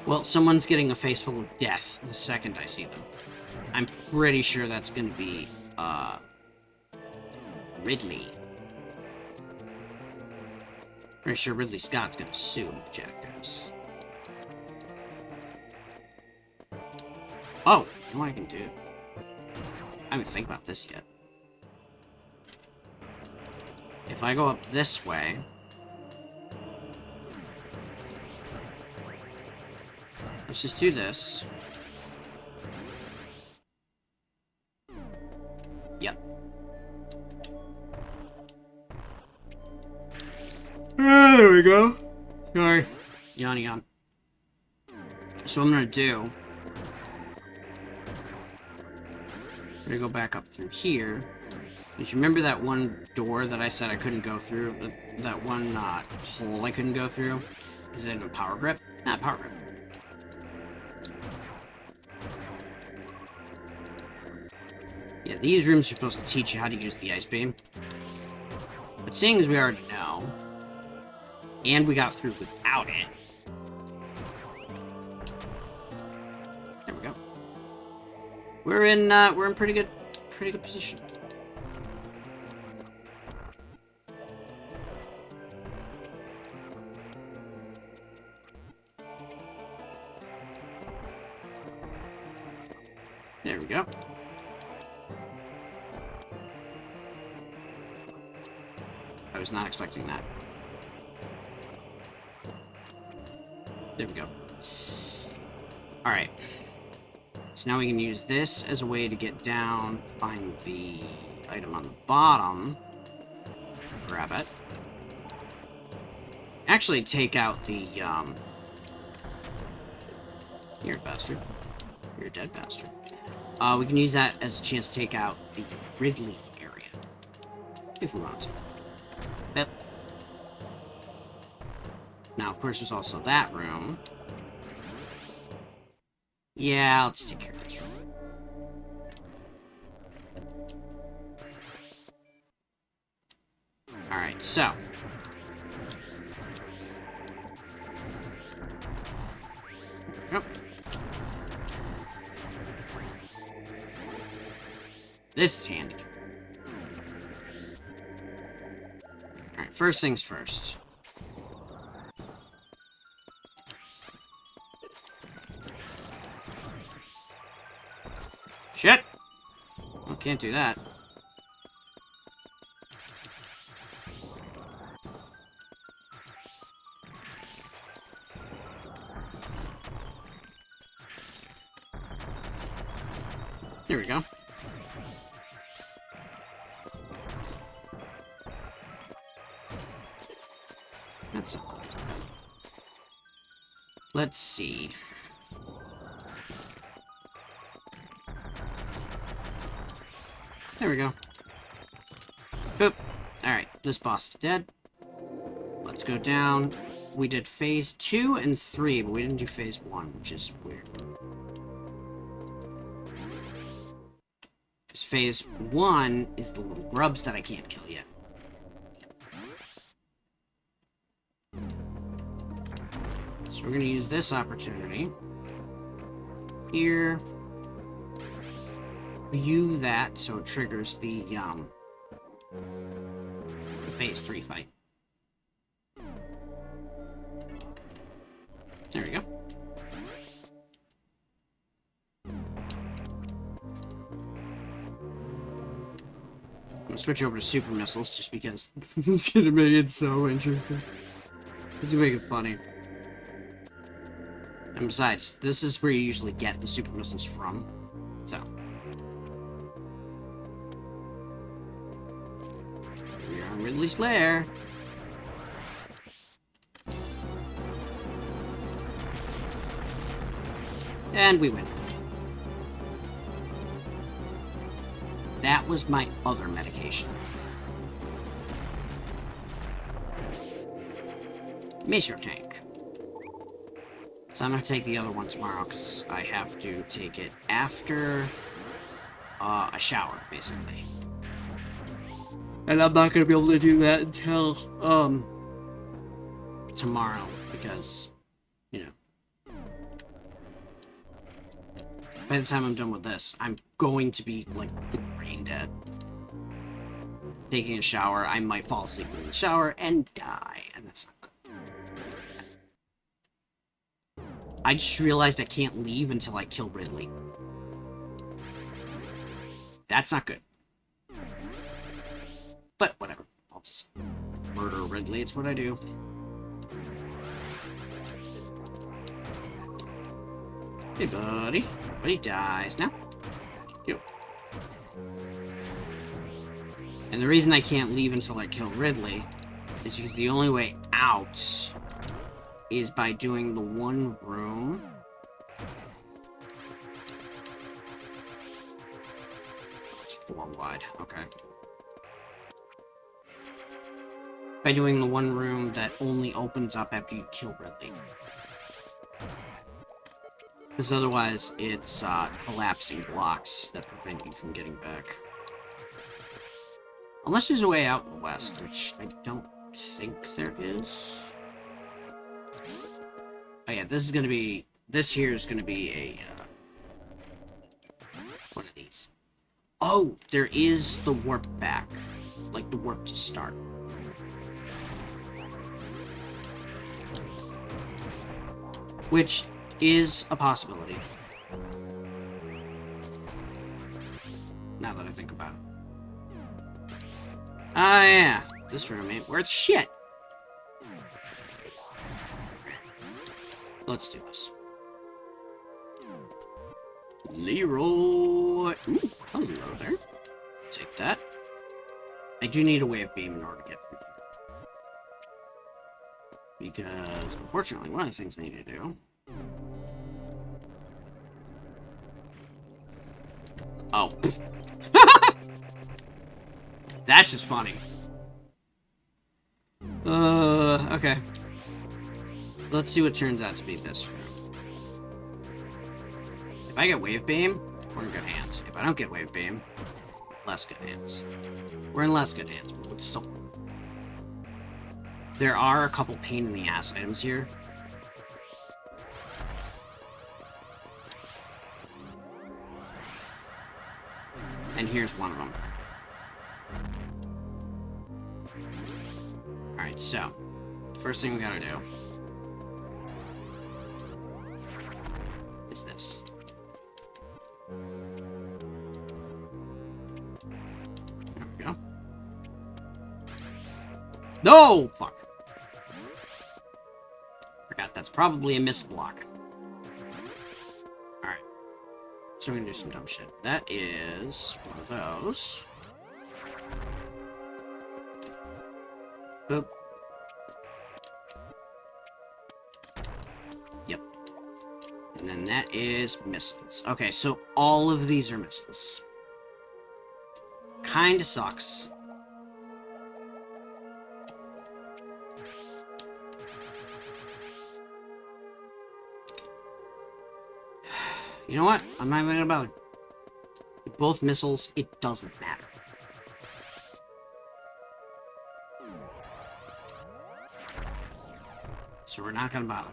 Well, someone's getting a face full of death the second I see them. I'm pretty sure that's gonna be, Ridley. Pretty sure Ridley Scott's gonna sue Jackass. Oh, you know what I can do? I didn't think about this yet. If I go up this way... Let's just do this. Yep. There we go. Sorry. Yawn. So what I'm gonna do... I'm gonna go back up through here. Did you remember that one door that I said I couldn't go through? That one hole I couldn't go through? Is it a power grip? Not power grip. Yeah, these rooms are supposed to teach you how to use the ice beam. But seeing as we already know, and we got through without it, there we go. We're in pretty good position. There we go. I was not expecting that. There we go. Alright. So now we can use this as a way to get down, find the item on the bottom, grab it. Actually take out the, You're a bastard. You're a dead bastard. We can use that as a chance to take out the Ridley area. If we want to. Yep. Now, of course, there's also that room. Yeah, let's take care of this room. Alright, so. Yep. This is handy. Alright, first things first. Shit! Oh, can't do that. Here we go. That's not bad. Let's see. There we go. Boop. Alright, this boss is dead. Let's go down. We did phase 2 and 3, but we didn't do phase 1, which is weird. Because phase 1 is the little grubs that I can't kill yet. So we're going to use this opportunity. Here. View that so it triggers the phase 3 fight. There we go. I'm gonna switch over to super missiles just because this is gonna make it so interesting. This is gonna make it funny. And besides, this is where you usually get the super missiles from. So. We are on Ridley's lair. And we win. That was my other medication. Measure tank. So I'm gonna take the other one tomorrow because I have to take it after a shower, basically. And I'm not gonna be able to do that until tomorrow because, you know, by the time I'm done with this, I'm going to be like brain dead. Taking a shower, I might fall asleep in the shower and die, and that's not I just realized I can't leave until I kill Ridley. That's not good. But whatever. I'll just murder Ridley. It's what I do. Hey, buddy. Buddy dies now. You. And the reason I can't leave until I kill Ridley is because the only way out is by doing the one room. It's 4 wide. Okay. By doing the one room that only opens up after you kill Ridley. Because otherwise, it's collapsing blocks that prevent you from getting back. Unless there's a way out in the west, which I don't think there is. Oh yeah, this is gonna be... This here is gonna be a... one of these. Oh, there is the warp back. Like, the warp to start. Which is a possibility. Now that I think about it. Ah, yeah. This room ain't worth shit. Let's do this. Leroy. Ooh, hello there. Take that. I do need a wave beam in order to get through here. Because, unfortunately, one of the things I need to do... Oh. That's just funny. Okay. Let's see what turns out to be this room. If I get wave beam, we're in good hands. If I don't get wave beam, less good hands. We're in less good hands, but still. There are a couple pain in the ass items here. And here's one of them. Alright, so, first thing we gotta do is this. There we go. No! Fuck. Forgot that's probably a missed block. Alright. So we're gonna do some dumb shit. That is one of those. Boop. Yep. And then that is missiles. Okay, so all of these are missiles. Kinda sucks. You know what? I'm not even gonna bother. With both missiles, it doesn't matter. So we're not gonna bother.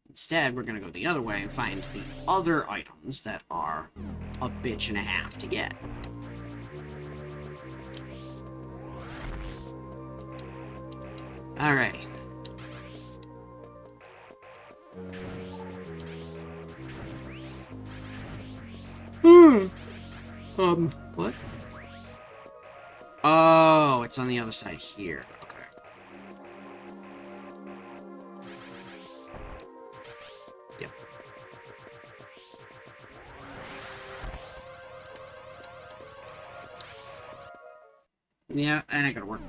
Instead, we're gonna go the other way and find the other items that are a bitch and a half to get. Alrighty. What? Oh, it's on the other side here. Okay. Yep. Yeah, that ain't gonna work.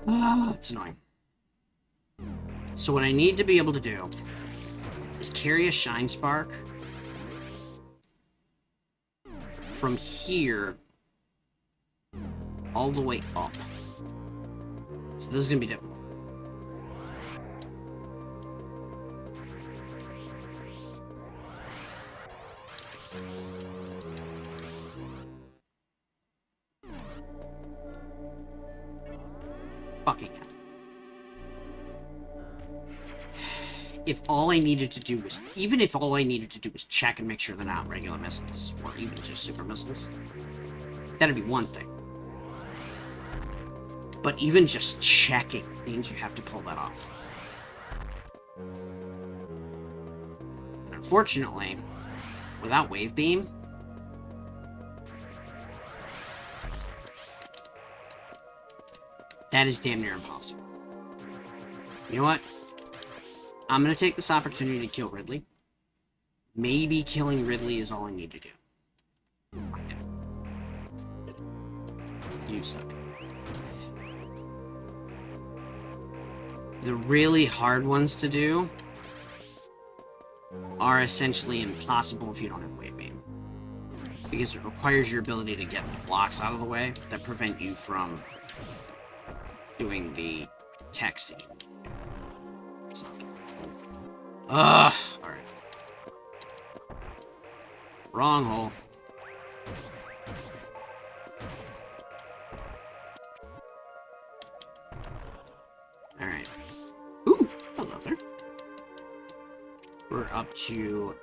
Oh, it's annoying. So what I need to be able to do is carry a shine spark from here all the way up. So this is gonna be difficult. Fucking hell. If all I needed to do was, even if all I needed to do was check and make sure they're not regular missiles, or even just super missiles, that'd be one thing. But even just checking means you have to pull that off. Unfortunately, without Wave Beam, that is damn near impossible. You know what? I'm gonna take this opportunity to kill Ridley. Maybe killing Ridley is all I need to do. You suck. The really hard ones to do are essentially impossible if you don't have Wave Beam. Because it requires your ability to get the blocks out of the way that prevent you from doing the tech scene. Alright. Wrong hole. Alright. Ooh! Hello there. We're up to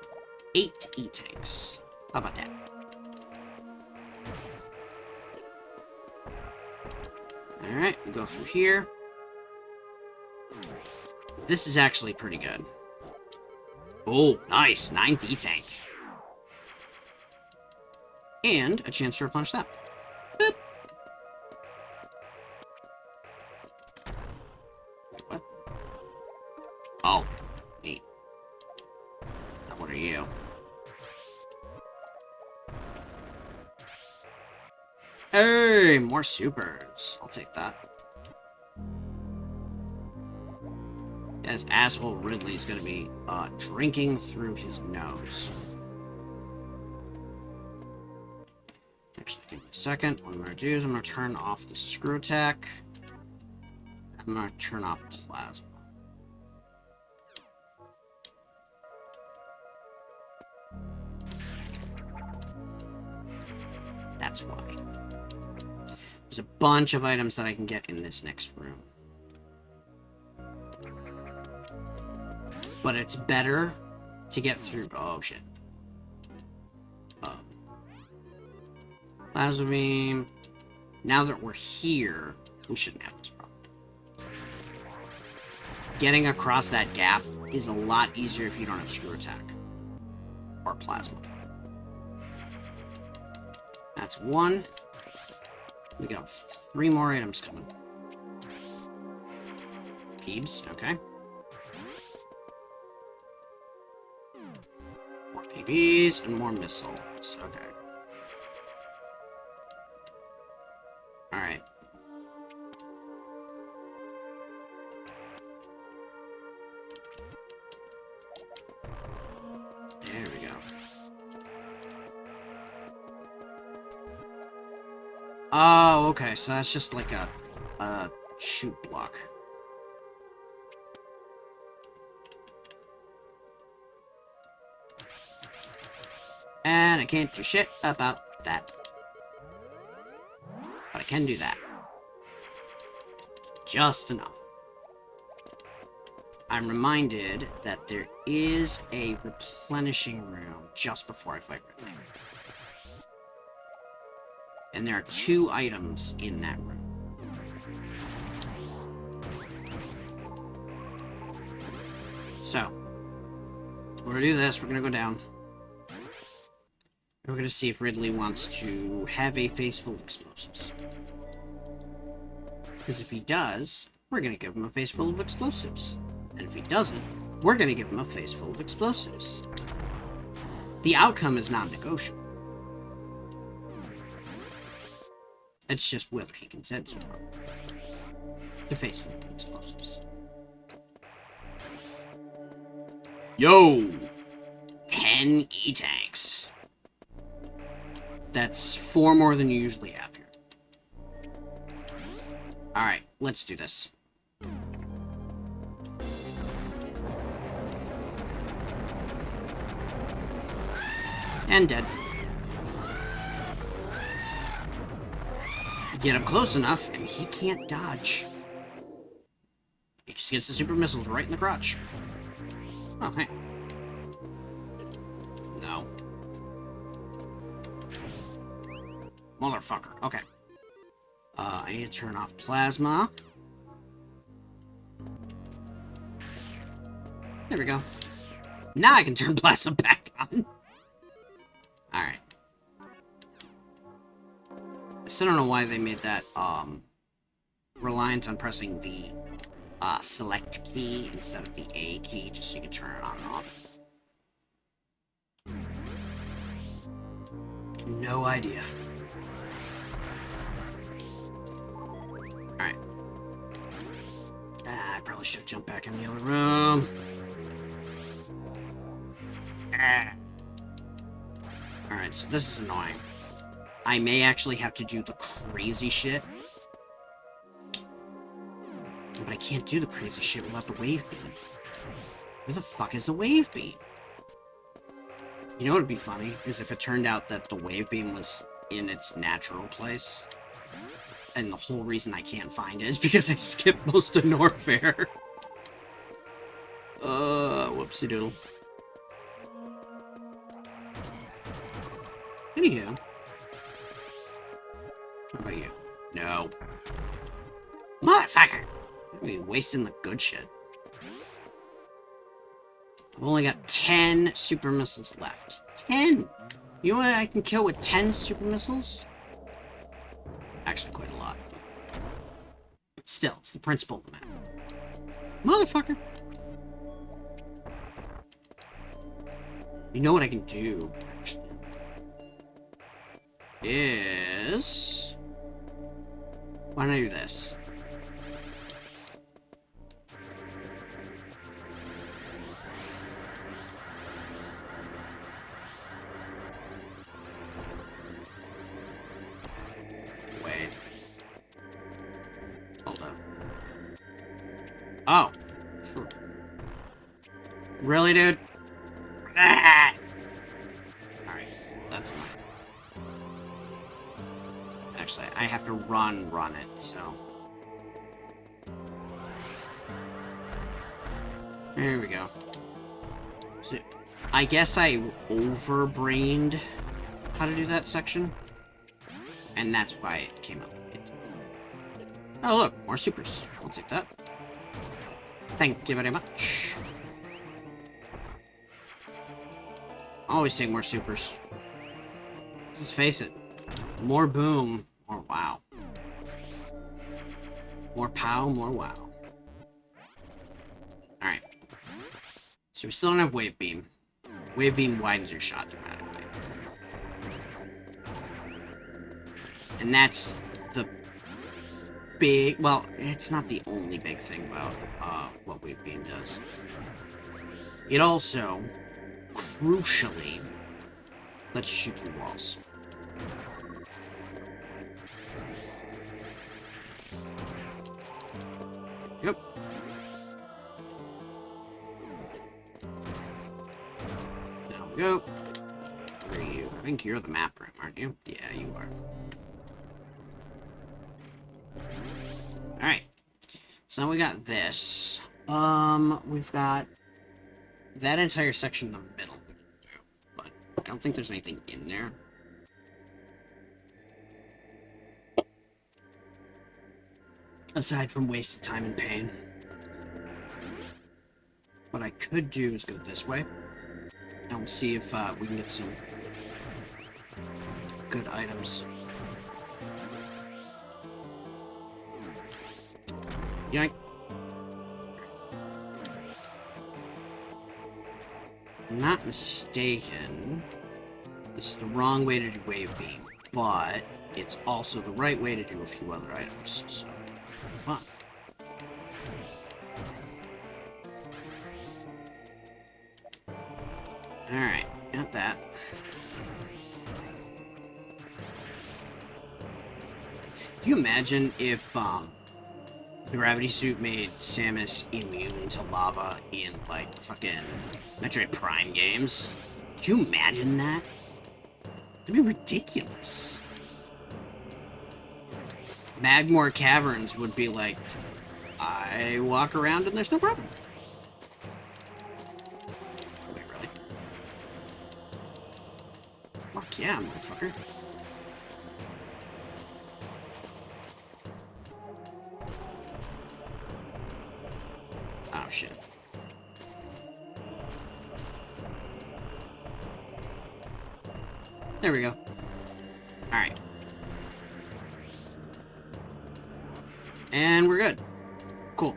8 E-tanks. How about that? Alright, we'll go through here. This is actually pretty good. Oh, nice! 9th E-tank. And a chance to replenish that. Boop. What? Oh, neat. Now what are you? Hey, more supers. I'll take that. As asshole Ridley's gonna be drinking through his nose. Actually, give me a second. What I'm gonna do is I'm gonna turn off the screw attack. I'm gonna turn off plasma. That's why. There's a bunch of items that I can get in this next room. But it's better to get through. Oh, shit. Plasma beam. Now that we're here, we shouldn't have this problem. Getting across that gap is a lot easier if you don't have screw attack. Or plasma. That's one. We got 3 more items coming. Peebs, okay. More PBs and more missiles. Okay. Alright. There we go. Oh, okay, so that's just like a shoot block. And I can't do shit about that. But I can do that. Just enough. I'm reminded that there is a replenishing room just before I fight Ridley. And there are 2 items in that room. So, we're gonna do this. We're gonna go down. We're gonna see if Ridley wants to have a face full of explosives. Because if he does, we're gonna give him a face full of explosives. And if he doesn't, we're gonna give him a face full of explosives. The outcome is not negotiable. It's just whether he consents or not. The face full of explosives. Yo! 10 E-tanks. That's 4 more than you usually have here. Alright, let's do this. And dead. Get him close enough, and he can't dodge. He just gets the super missiles right in the crotch. Oh, hey. No. Motherfucker. Okay. I need to turn off plasma. There we go. Now I can turn plasma back on. Alright. I still don't know why they made that, reliant on pressing the, select key instead of the A key, just so you can turn it on and off. No idea. Alright. I probably should jump back in the other room. Alright, so this is annoying. I may actually have to do the crazy shit. But I can't do the crazy shit without the wave beam. Where the fuck is the wave beam? You know what would be funny? Is if it turned out that the wave beam was in its natural place. And the whole reason I can't find it is because I skipped most of Norfair. Whoopsie doodle. Anywho. What about you? No. Motherfucker! I mean, wasting the good shit. I've only got 10 super missiles left. 10! You know what I can kill with 10 super missiles? Actually, quite a lot. But still, it's the principle of the matter. Motherfucker! You know what I can do, actually? Is... Why don't I do this? Wait. Hold up. Oh. Really, dude? Ah! Alright, that's enough. Actually, I have to run it, so... There we go. So, I guess I overbrained how to do that section. And that's why it came up. Oh, look, more supers. I'll take that. Thank you very much. Always take more supers. Let's just face it. More boom, more wow. More pow, more wow. Alright. So we still don't have wave beam. Wave beam widens your shot dramatically. And that's the big... Well, it's not the only big thing about what wave beam does. It also, crucially, lets you shoot through walls. Yep. There we go. Where are you? I think you're the map room, aren't you? Yeah, you are. Alright. So now we got this. We've got that entire section in the middle. But I don't think there's anything in there. Aside from wasted time and pain. What I could do is go this way. And we'll see if we can get some good items. Yank. I'm not mistaken. This is the wrong way to do wave beam, but it's also the right way to do a few other items, so fun. Alright, got that. Can you imagine if the gravity suit made Samus immune to lava in, like, the fucking Metroid Prime games? Could you imagine that? That'd be ridiculous. Magmore Caverns would be like, I walk around and there's no problem. Wait, really? Fuck yeah, motherfucker. Oh, shit. There we go. Alright. And we're good. Cool.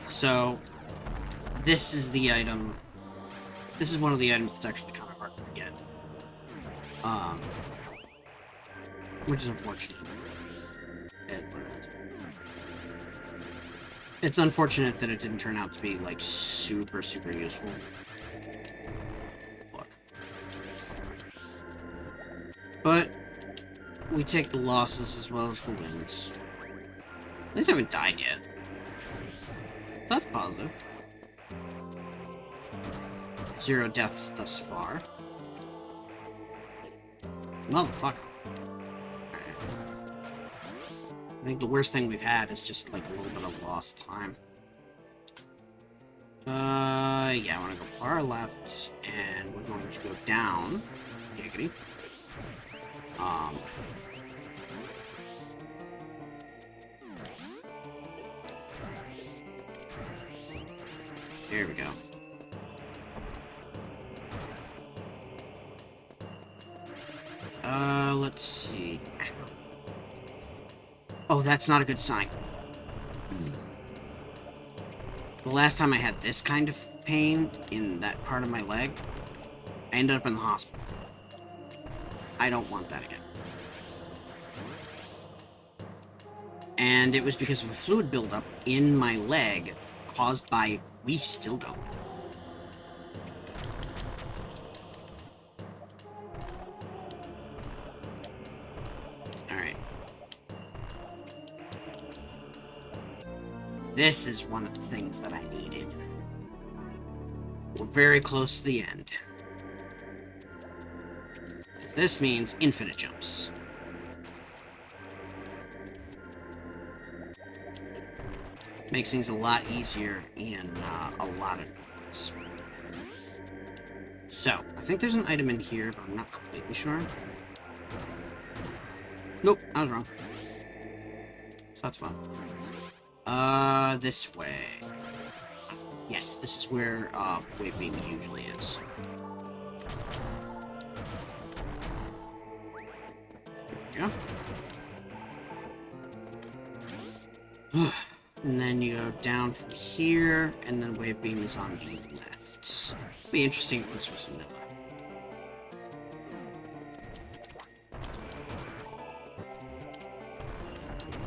So, this is the item. This is one of the items that's actually kind of hard to get. Which is unfortunate. It's unfortunate that it didn't turn out to be, like, super, super useful. Fuck. But, we take the losses as well as the wins. At least I haven't died yet. That's positive. 0 deaths thus far. Motherfucker. I think the worst thing we've had is just like a little bit of lost time. Yeah, I want to go far left, and we're going to go down. Giggity. There we go. Let's see. Oh, that's not a good sign. The last time I had this kind of pain in that part of my leg, I ended up in the hospital. I don't want that again. And it was because of a fluid buildup in my leg caused by we still don't. Alright. This is one of the things that I needed. We're very close to the end. Because this means infinite jumps. Makes things a lot easier in a lot of ways. So, I think there's an item in here, but I'm not completely sure. Nope, I was wrong. So that's fine. This way. Yes, this is where, wave beam usually is. There we go. And then you go down from here, and then wave beam is on the left. It'd be interesting if this was vanilla.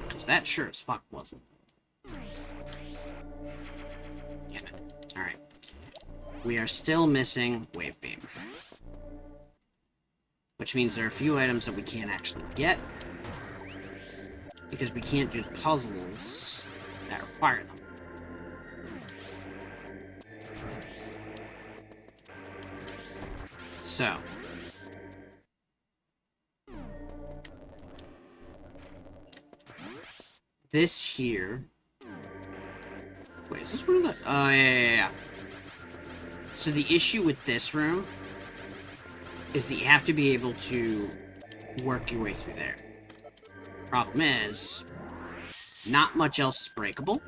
Because that sure as fuck wasn't. Damn it. Alright. We are still missing wave beam. Which means there are a few items that we can't actually get. Because we can't do puzzles that require them. So. This here. Wait, is this one of the... Oh, yeah. So the issue with this room is that you have to be able to work your way through there. Problem is, not much else is breakable.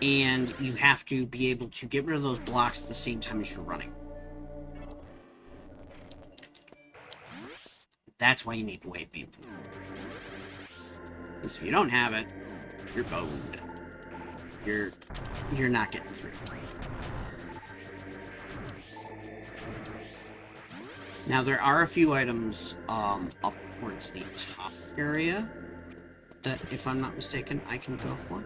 And you have to be able to get rid of those blocks at the same time as you're running. That's why you need wave beam. Because if you don't have it, you're boned. You're not getting through. Now there are a few items up towards the top area that, if I'm not mistaken, I can go for.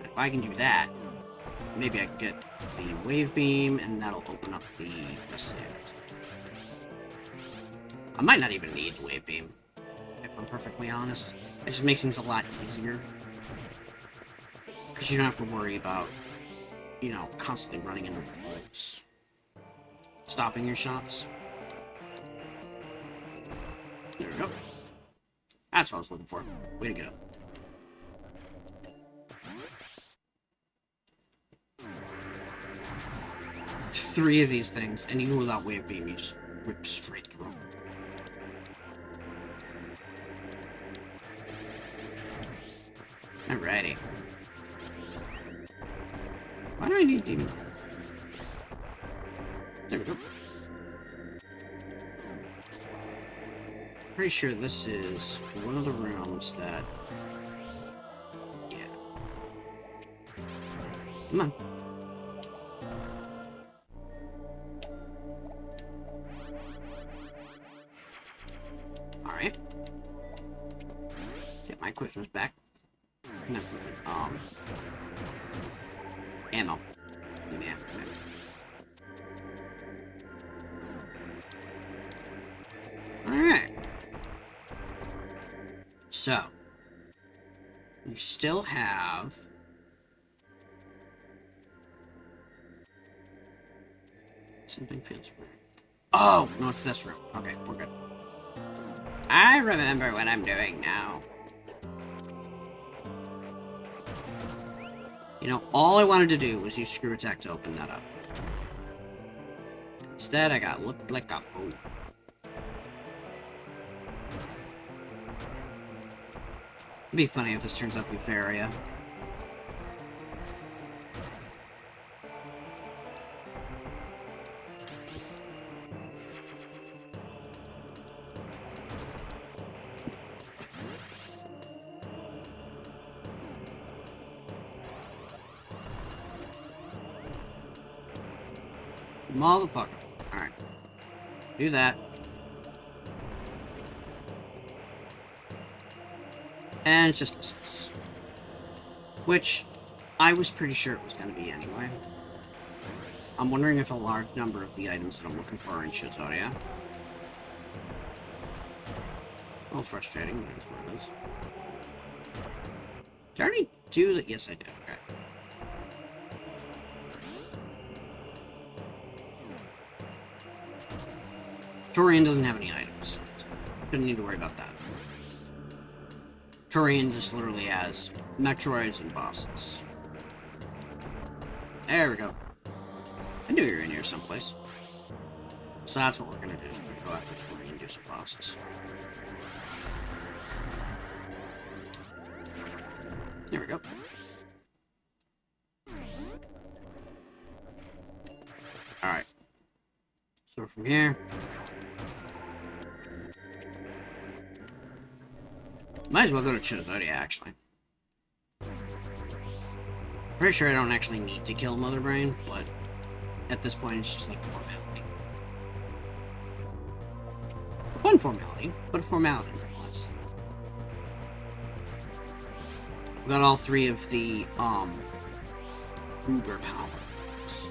If I can do that, maybe I can get the wave beam, and that'll open up the rest of the items. I might not even need the wave beam, if I'm perfectly honest. It just makes things a lot easier. Because you don't have to worry about, you know, constantly running into walls. Stopping your shots. There we go. That's what I was looking for. Way to go. Three of these things, and even without wave beam, you just rip straight through them. Alrighty. Why do I need to... There we go. Pretty sure this is one of the rooms that... Yeah. Come on. Alright. Get my quickness back. No, ammo. Yeah. Alright. So, we still have... Something feels weird. Oh! No, it's this room. Okay, we're good. I remember what I'm doing now. You know, all I wanted to do was use screw attack to open that up. Instead, I got looked like a fool. It'd be funny if this turns out to be Faria. Motherfucker. Alright. Do that. And it's just missiles. Which, I was pretty sure it was going to be anyway. I'm wondering if a large number of the items that I'm looking for are in Shizoria. A little frustrating, but that's what it is. Did I already do that? Yes, I did. Okay. Torian doesn't have any items. So shouldn't need to worry about that. Torian just literally has Metroids and bosses. There we go. I knew you were in here someplace. So that's what we're gonna do, is we're gonna go after Torian and do some bosses. There we go. Alright. So from here... Might as well go to Chizodia, actually. Pretty sure I don't actually need to kill Mother Brain, but at this point it's just like a formality. A fun formality, but a formality nonetheless. We've got all three of the, Uber powers.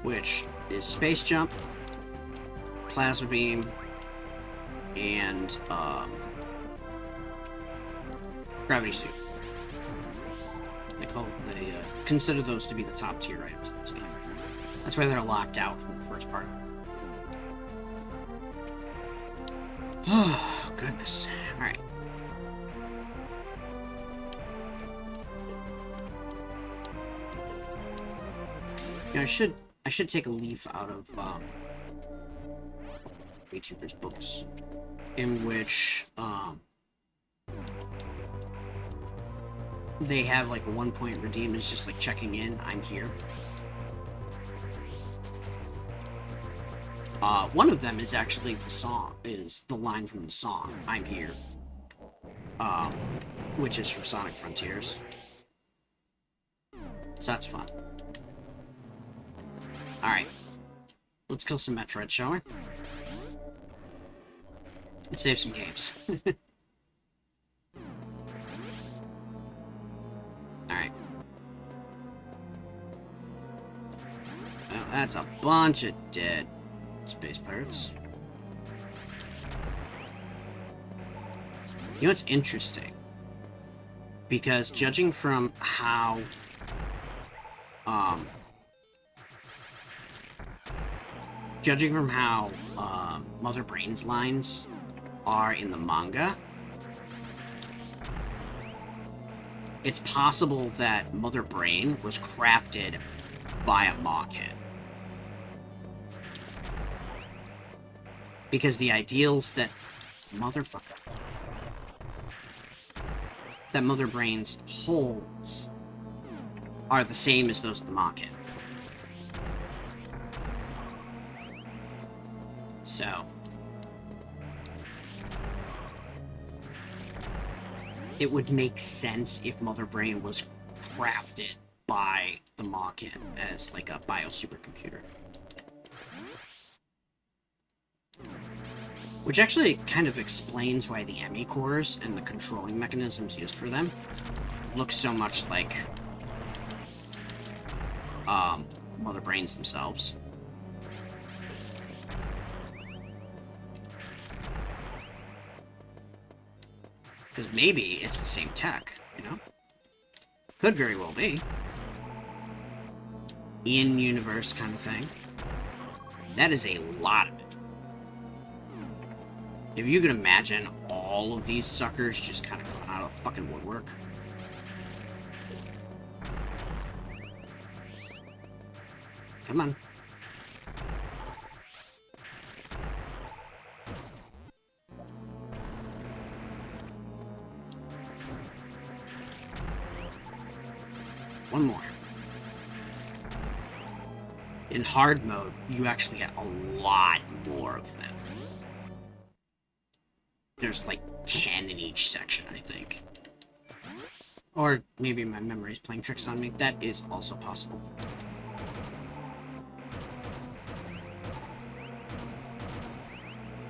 Which is Space Jump, Plasma Beam, and Gravity Suit. They consider those to be the top tier items in this game. That's why they're locked out from the first part. Oh, goodness. Alright. You know, I should take a leaf out of VTuber's books, in which they have like a 1 point redeem. It's just like checking in. I'm here. One of them is actually the song, is the line from the song, I'm here. Which is from Sonic Frontiers. So that's fun. Alright. Let's kill some Metroid, shall we? Let's save some games. Alright. Well, that's a bunch of dead space pirates. You know what's interesting? Because judging from how Mother Brain's lines are in the manga, it's possible that Mother Brain was crafted by a Mawkhead. Because the ideals that... Motherfucker. that Mother Brain's holes are the same as those of the Mach-Kit. So, it would make sense if Mother Brain was crafted by the Mach-Kit as like a bio-supercomputer. Which actually kind of explains why the ME cores and the controlling mechanisms used for them look so much like Mother Brains themselves. Because maybe it's the same tech, you know? Could very well be. In-universe kind of thing. That is a lot of it. If you could imagine all of these suckers just kind of coming out of fucking woodwork. Come on. One more. In hard mode, you actually get a lot more of them. There's like 10 in each section, I think. Or maybe my memory's playing tricks on me. That is also possible.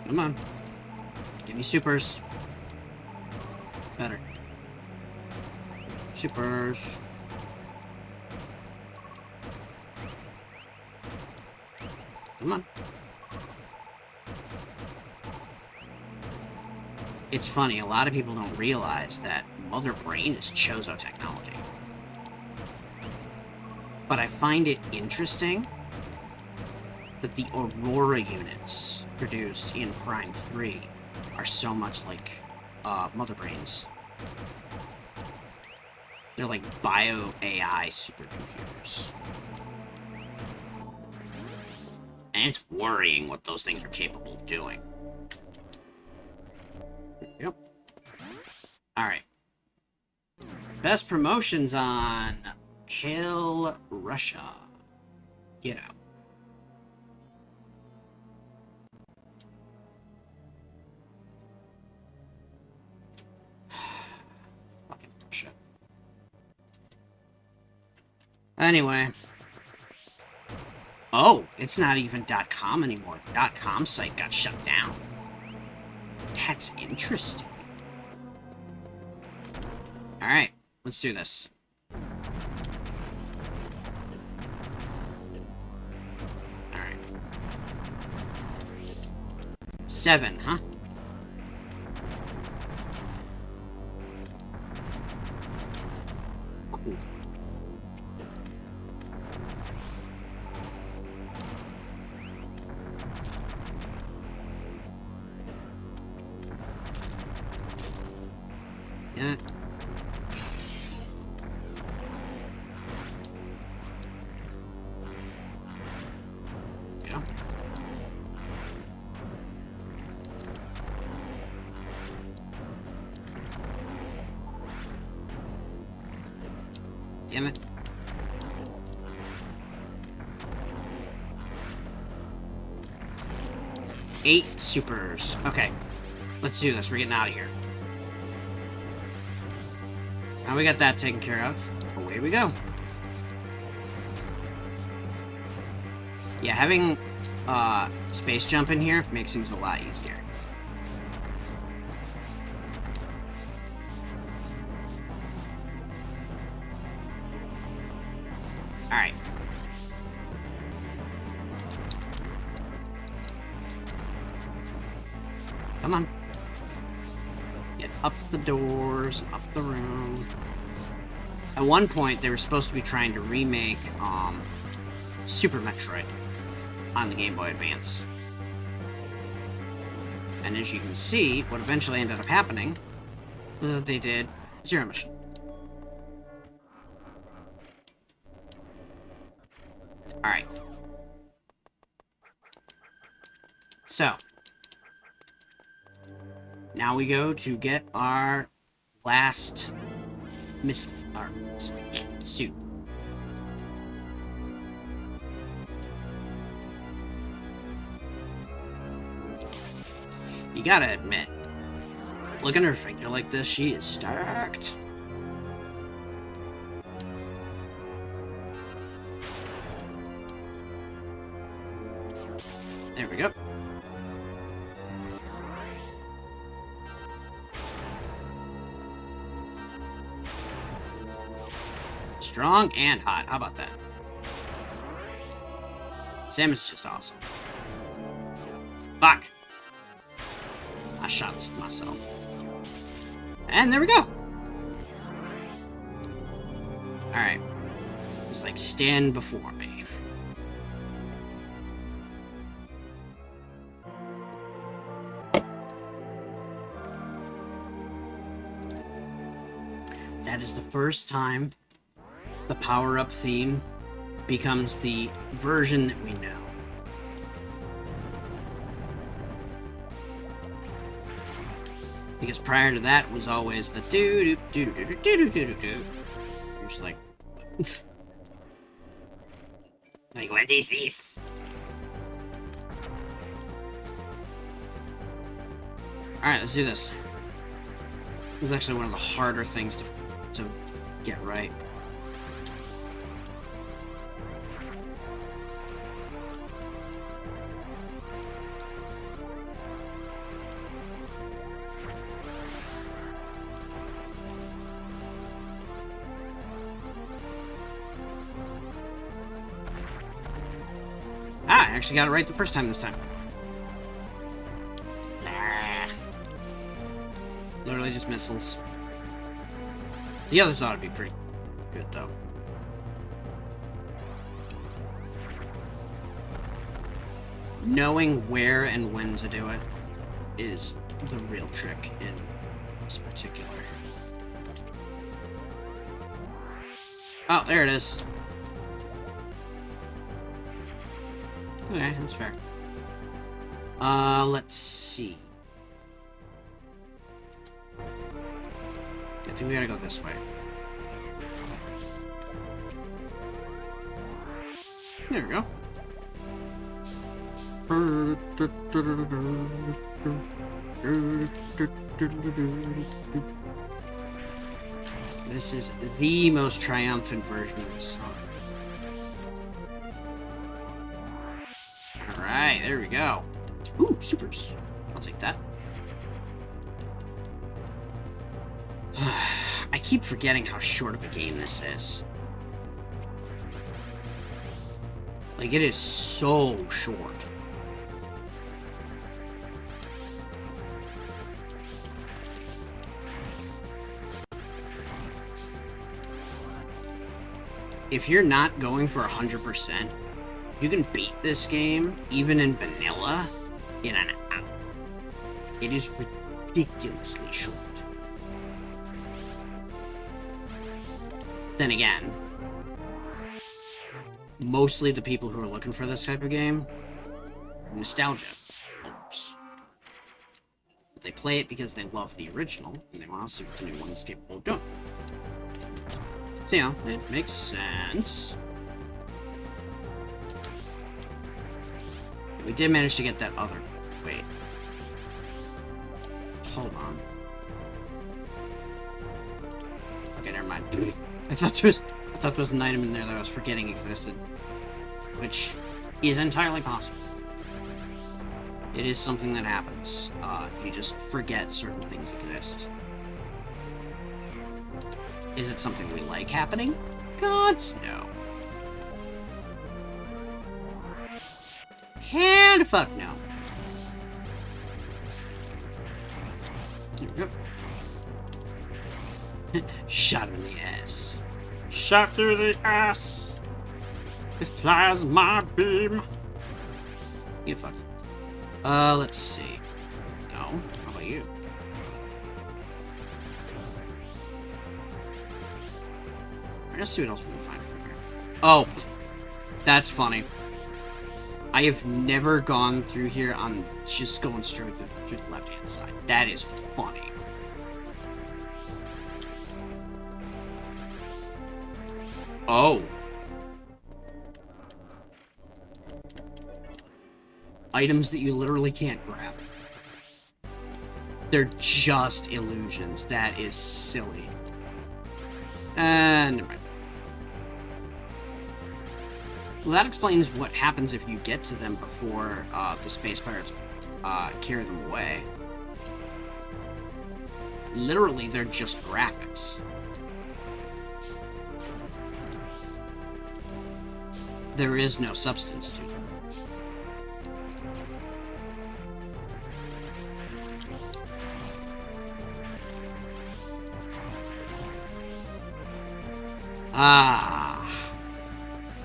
Come on. Give me supers. Better. Supers. Come on. It's funny, a lot of people don't realize that Mother Brain is Chozo technology. But I find it interesting that the Aurora units produced in Prime 3 are so much like Mother Brains. They're like bio-AI supercomputers. And it's worrying what those things are capable of doing. Yep. Alright. Best promotions on Kill Russia. Get out. Fucking Russia. Anyway. Oh, it's not even .com anymore. The .com site got shut down. That's interesting. Alright, let's do this. Alright. 7, huh? Cool. Yeah. Yeah. Damn it. Eight supers. Okay. Let's do this. We're getting out of here. Now we got that taken care of. Away we go. Yeah, having space jump in here makes things a lot easier. Alright. Come on. Get up the doors, up the room. At one point, they were supposed to be trying to remake Super Metroid on the Game Boy Advance. And as you can see, what eventually ended up happening was that they did Zero Mission. Alright. So. Now we go to get our last suit. You gotta admit, looking at her figure like this, she is stacked. There we go. Strong and hot. How about that? Samus's just awesome. Fuck. I shot myself. And there we go. Alright. Just like stand before me. That is the first time the power-up theme becomes the version that we know. Because prior to that was always the do do do do do do do do do. You're just like, Like, what is this? all right, let's do this. This is actually one of the harder things to get right. Ah, I actually got it right the first time this time. Ah, Literally just missiles. The others ought to be pretty good, though. Knowing where and when to do it is the real trick in this particular. Oh, there it is. Okay, that's fair. Let's see. I think we gotta go this way. There we go. This is the most triumphant version of the song. Alright, there we go. Ooh, supers. I'll take that. I keep forgetting how short of a game this is. Like, it is so short. If you're not going for 100%, you can beat this game, even in vanilla, in an hour. It is ridiculously short. Then again, mostly the people who are looking for this type of game, nostalgia. Oops. They play it because they love the original, and they want to see what the new one is capable of doing. So, yeah, it makes sense. We did manage to get that other... Wait. Hold on. Okay, never mind. I thought there was an item in there that I was forgetting existed. Which is entirely possible. It is something that happens. You just forget certain things exist. Is it something we like happening? Gods, no. Hell the fuck no. There we go. Shot in the ass. Shot through the ass. With plasma beam. Get fucked. Let's see. No. How about you? Let's see what else we can find from here. Oh, that's funny. I have never gone through here on just going straight through the left-hand side. That is funny. Oh. Items that you literally can't grab. They're just illusions. That is silly. Never mind. Well, that explains what happens if you get to them before the space pirates carry them away. Literally, they're just graphics. There is no substance to them.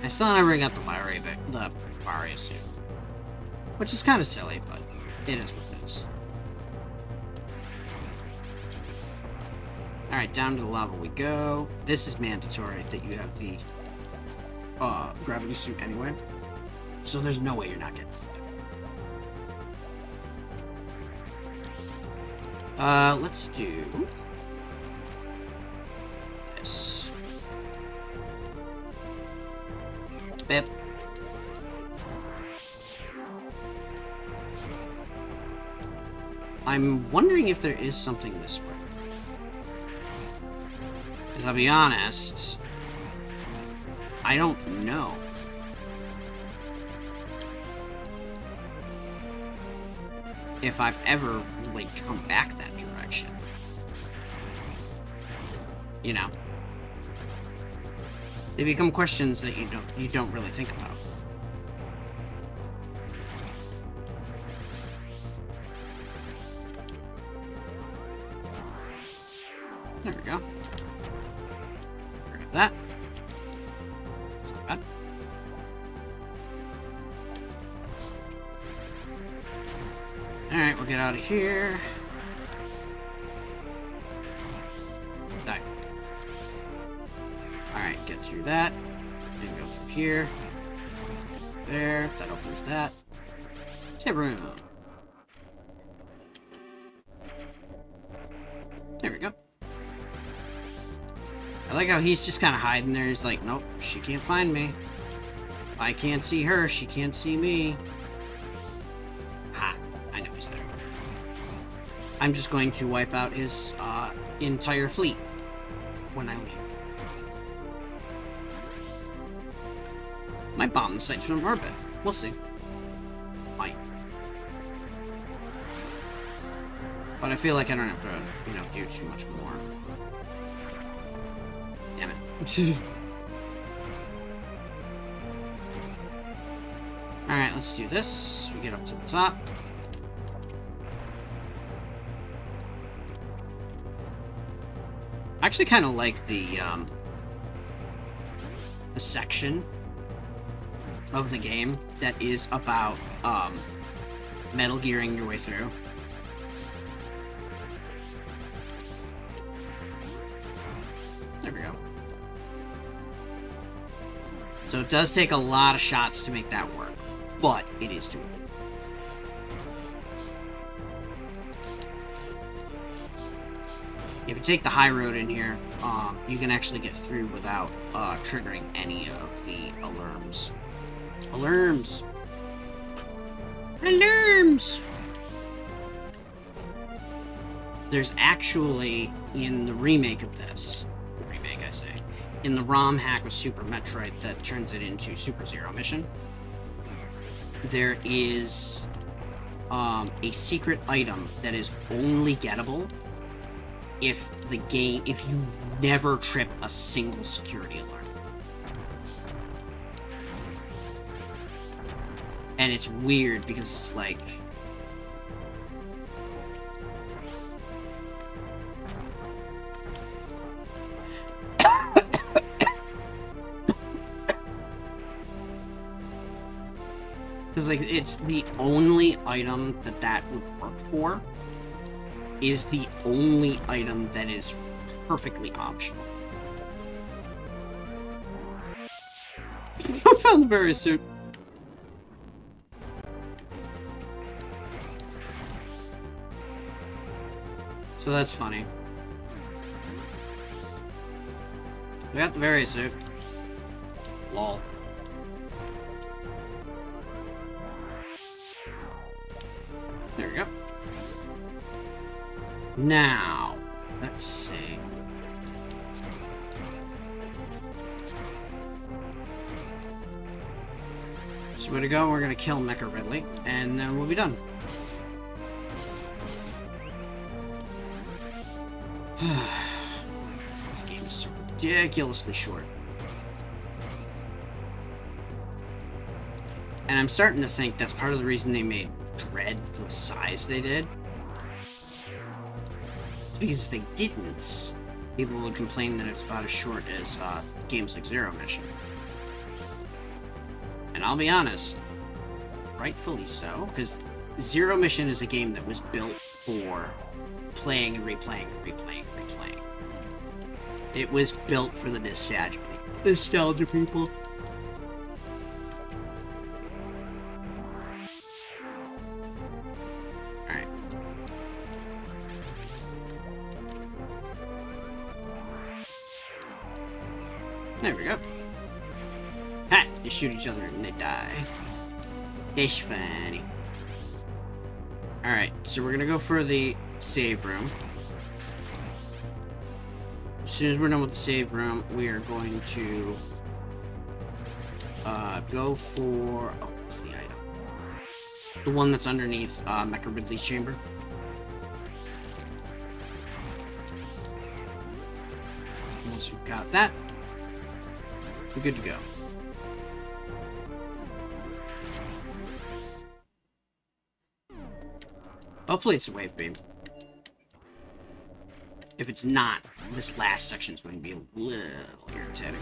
I still never got the Varia suit. Which is kind of silly, but it is what it is. Alright, down to the lava we go. This is mandatory that you have the gravity suit anyway. So there's no way you're not getting it. Let's do this. Bip. I'm wondering if there is something this way. Because I'll be honest, I don't know. If I've ever, like, come back that direction. You know. They become questions that you don't really think about. There we go. Grab that. That's not bad. Alright, we'll get out of here. Die. Alright, get through that. And go through here. There. That opens that. Tip room. There we go. I like how he's just kind of hiding there. He's like, nope, she can't find me. If I can't see her, she can't see me. Ha, I know he's there. I'm just going to wipe out his entire fleet when I leave. Might bomb the site from orbit. We'll see. Might. But I feel like I don't have to, you know, do too much more. Damn it. Alright, let's do this. We get up to the top. I actually kind of like the section of the game that is about Metal Gearing your way through. There we go. So it does take a lot of shots to make that work, but it is doable. If you take the high road in here, you can actually get through without triggering any of the alarms. Alarms! Alarms! There's actually, in the remake of this, I say, in the ROM hack with Super Metroid that turns it into Super Zero Mission, there is a secret item that is only gettable if you never trip a single security alarm. And it's weird because it's like, because like it's the only item that would work for is the only item that is perfectly optional. I found the Varia suit. So that's funny. We got the Varia suit. Lol. There we go. Now, let's see. So where to go? We're gonna kill Mecha Ridley, and then we'll be done. This game is so ridiculously short. And I'm starting to think that's part of the reason they made Dread the size they did. Because if they didn't, people would complain that it's about as short as games like Zero Mission. And I'll be honest, rightfully so, because Zero Mission is a game that was built for playing and replaying and replaying and replaying. It was built for the nostalgia people. Alright. There we go. Ha! They shoot each other and they die. It's funny. Alright, so we're gonna go for the save room. As soon as we're done with the save room, we are going to go for... Oh, what's the item? The one that's underneath Mecha Ridley's chamber. Once we've got that, we're good to go. Hopefully it's a wave beam. If it's not, this last section is going to be a little irritating.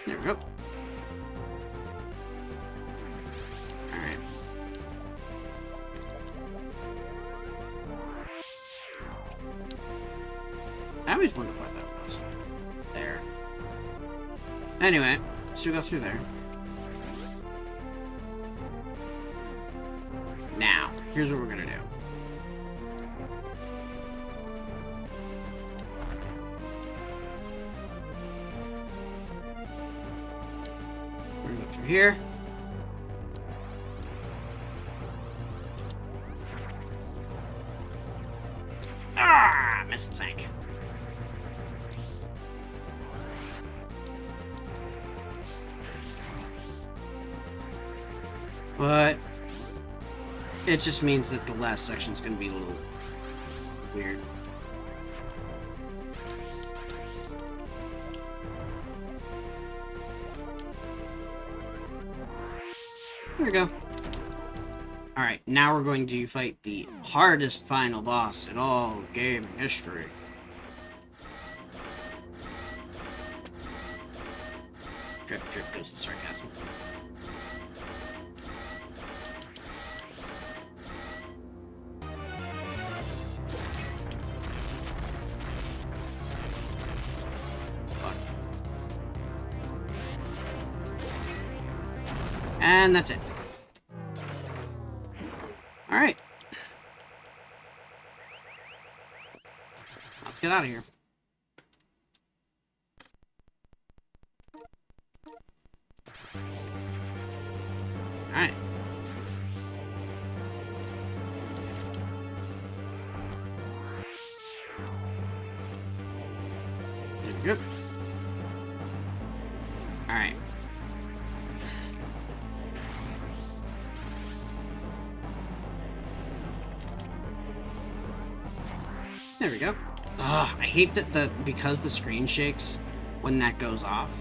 There we go. Alright. I always wondered what that was. There. Anyway, so we go through there. Now, here's what we're gonna do. We're gonna go through here. Ah! Missile tank. But it just means that the last section's gonna be a little weird. There we go. Alright, now we're going to fight the hardest final boss in all of gaming history. Drip, drip goes the sarcasm. And that's it. Alright. Let's get out of here. Alright. There we go. Alright. There we go. Ugh, I hate that because the screen shakes when that goes off,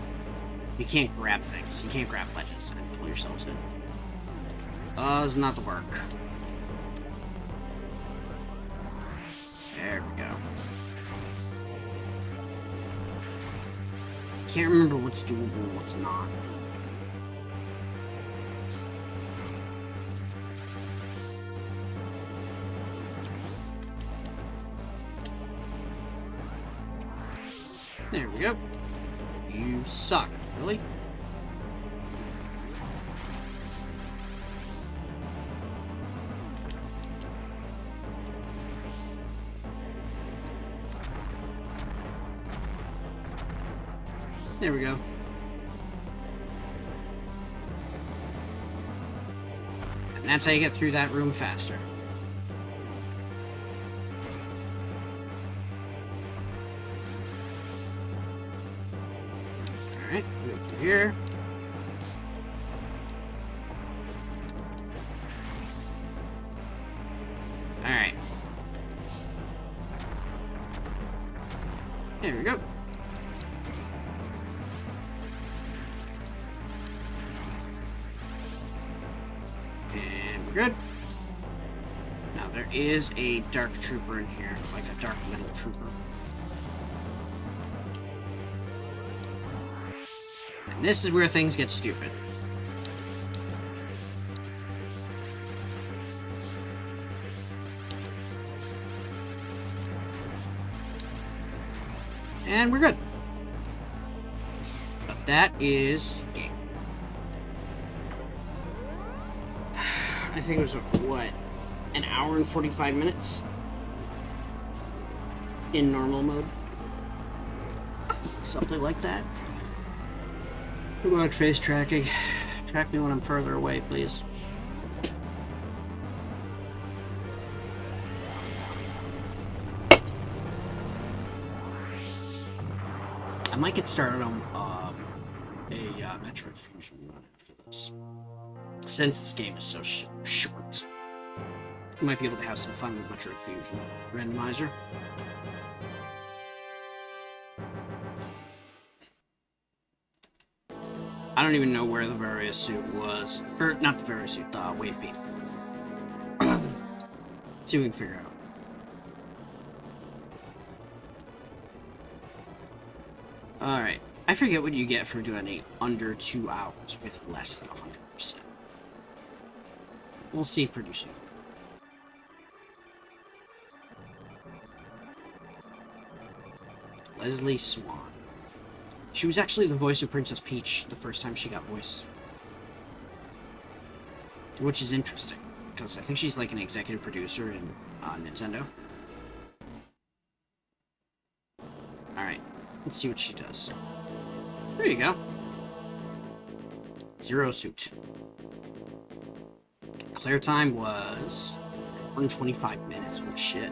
you can't grab things. You can't grab ledges and pull yourselves in. Does not work. There we go. Can't remember what's doable and what's not. There we go. You suck. Really? There we go. And that's how you get through that room faster. Alright, go through here. Alright. There we go. And we're good. Now there is a dark trooper in here, like a dark metal trooper. And this is where things get stupid. And we're good. But that is game. I think it was, what, an hour and 45 minutes? In normal mode? Something like that. Come on, face tracking. Track me when I'm further away, please. I might get started on a Metroid Fusion run after this. Since this game is so short, you might be able to have some fun with Metroid Fusion randomizer. I don't even know where the Varia suit was. Or, not the Varia suit, the Wave Beam. See if we can figure out. Alright. I forget what you get for doing a under 2 hours with less than 100%. We'll see pretty soon. Leslie Swan. She was actually the voice of Princess Peach the first time she got voiced. Which is interesting, because I think she's like an executive producer in Nintendo. Alright, let's see what she does. There you go. Zero suit. Clear time was 125 minutes. Holy shit.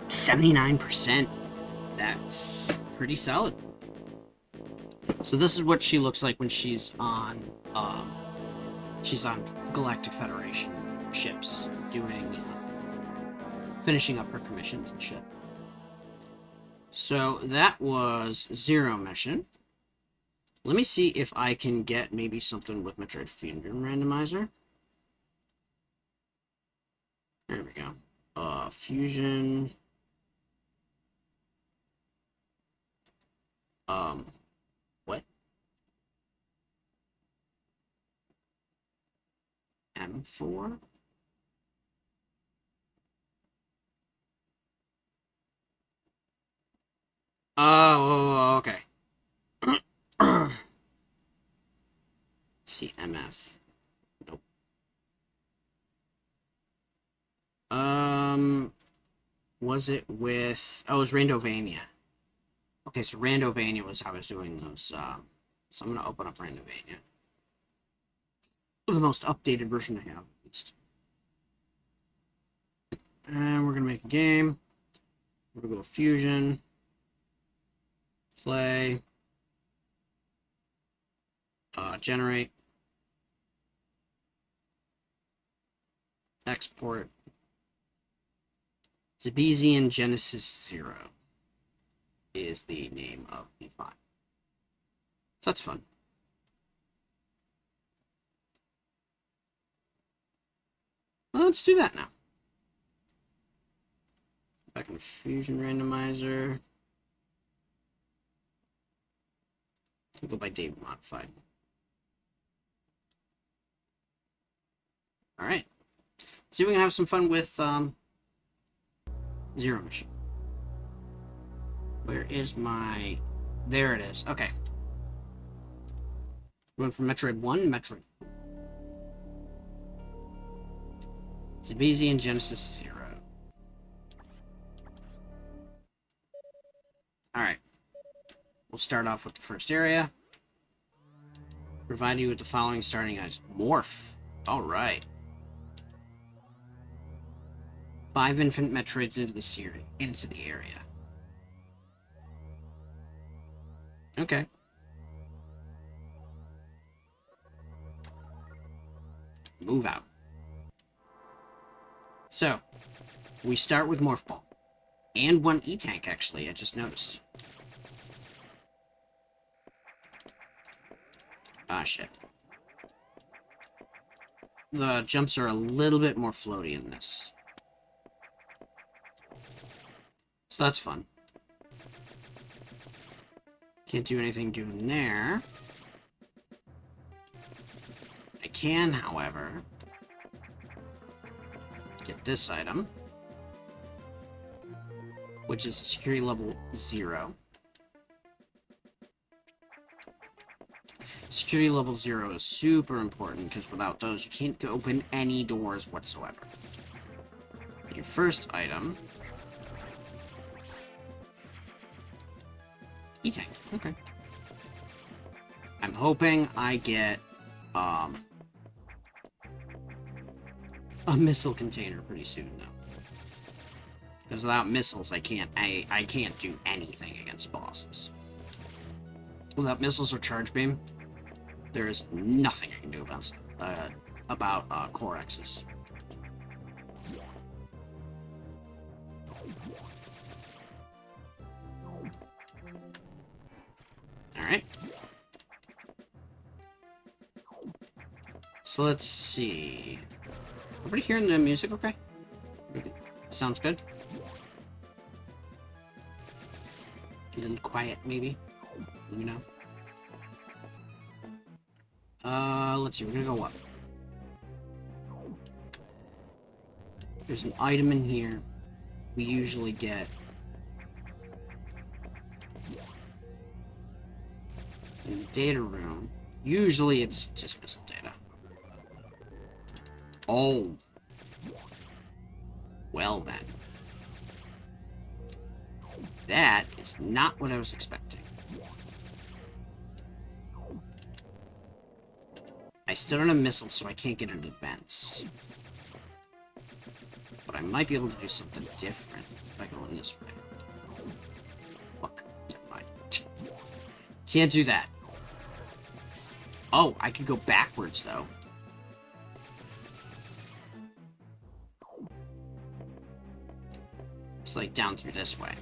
%. That's pretty solid. So this is what she looks like when she's on Galactic Federation ships doing finishing up her commissions and shit. So that was Zero Mission. Let me see if I can get maybe something with Metroid Fusion randomizer. There we go. Fusion. What? M4? Oh, okay. See, MF. Nope. Was it with... Oh, it was Randovania. Okay, so Randovania was how I was doing those. So I'm going to open up Randovania. The most updated version I have, at least. And we're going to make a game. We're going to go Fusion. Play. Generate. Export. Zebesian Genesis 0 is the name of the file. So that's fun. Well, let's do that now. Back in Fusion Randomizer. I'll go by David Modified. Alright. See if we can have some fun with Zero Mission. Where is my... There it is. Okay. Going from Metroid 1 to Metroid 4. Zebesian Genesis 0. Alright. We'll start off with the first area. Provide you with the following starting items. Morph. Alright. 5 infant Metroids into the area. Okay. Move out. So, we start with Morph Ball. And 1 E-Tank, actually, I just noticed. Ah, shit. The jumps are a little bit more floaty in this. So that's fun. Can't do anything doing there. I can, however, get this item, which is security level 0. Security level 0 is super important, because without those, you can't open any doors whatsoever. Your first item... E-Tank. Okay. I'm hoping I get, a missile container pretty soon, though. Because without missiles, I can't do anything against bosses. Without missiles or charge beam, there is nothing I can do about core X's. Alright. So let's see. Everybody hearing the music okay? Sounds good. A little quiet, maybe? You know? Let's see, we're gonna go up. There's an item in here. We usually get... in the data room. Usually it's just missile data. Oh. Well then. That is not what I was expecting. I still don't have missiles, so I can't get into the vents. But I might be able to do something different by going this way. Fuck. Never mind. Can't do that. Oh, I could go backwards, though. It's like down through this way.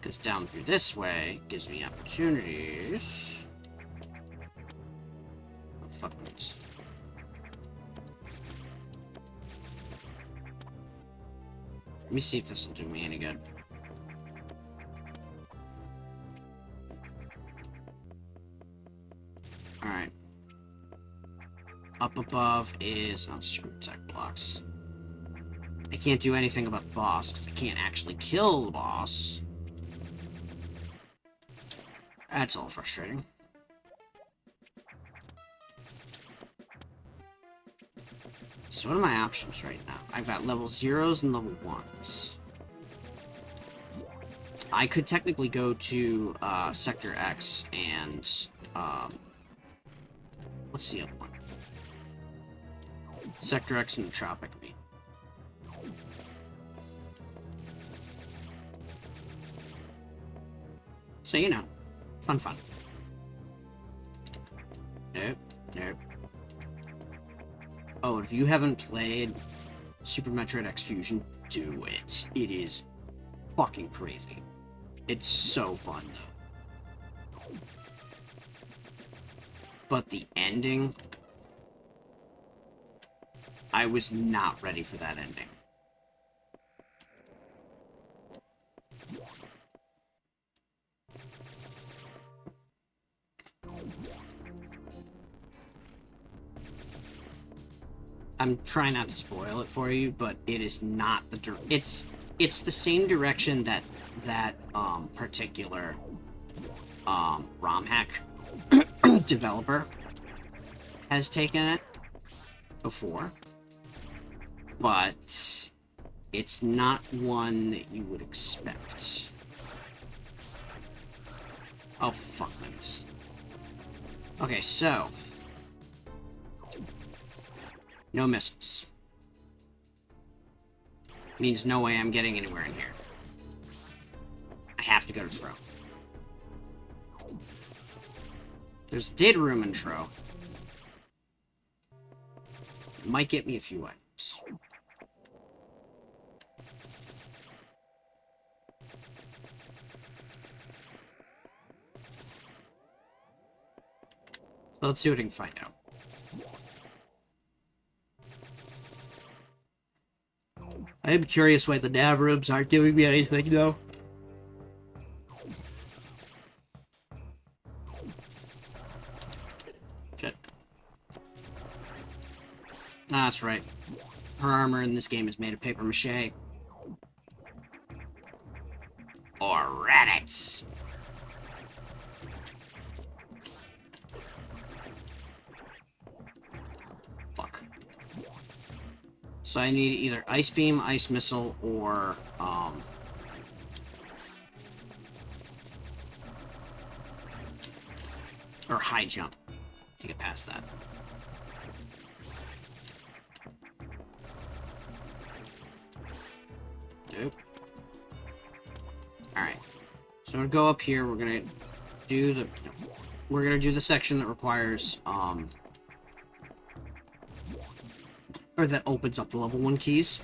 Because down through this way gives me opportunities. Oh, fuck this. Let me see if this will do me any good. Alright. Up above is... oh, screw tech blocks. I can't do anything about the boss, because I can't actually kill the boss. That's all frustrating. So what are my options right now? I've got level 0s and level 1s. I could technically go to Sector X and... what's the other one? Sector X and the Tropic Meat. So, you know, fun. Nope, nope. Oh, if you haven't played Super Metroid X Fusion, do it. It is fucking crazy. It's so fun, though. But the ending... I was not ready for that ending. I'm trying not to spoil it for you, but it is not the it's the same direction that particular ROM hack developer has taken it before, but it's not one that you would expect. Oh, fuck this. Okay, so... no missiles. Means no way I'm getting anywhere in here. I have to go to Tro. There's data room in Tro. Might get me a few items. So let's see what I can find out. I am curious why the nav rooms aren't giving me anything, though. Shit. Ah, that's right. Her armor in this game is made of paper mache. Or rabbits. Fuck. So I need either Ice Beam, Ice Missile, or, or High Jump to get past that. Nope. Alright. So I'm gonna go up here, we're gonna do the... we're gonna do the section that requires, or that opens up the level 1 keys.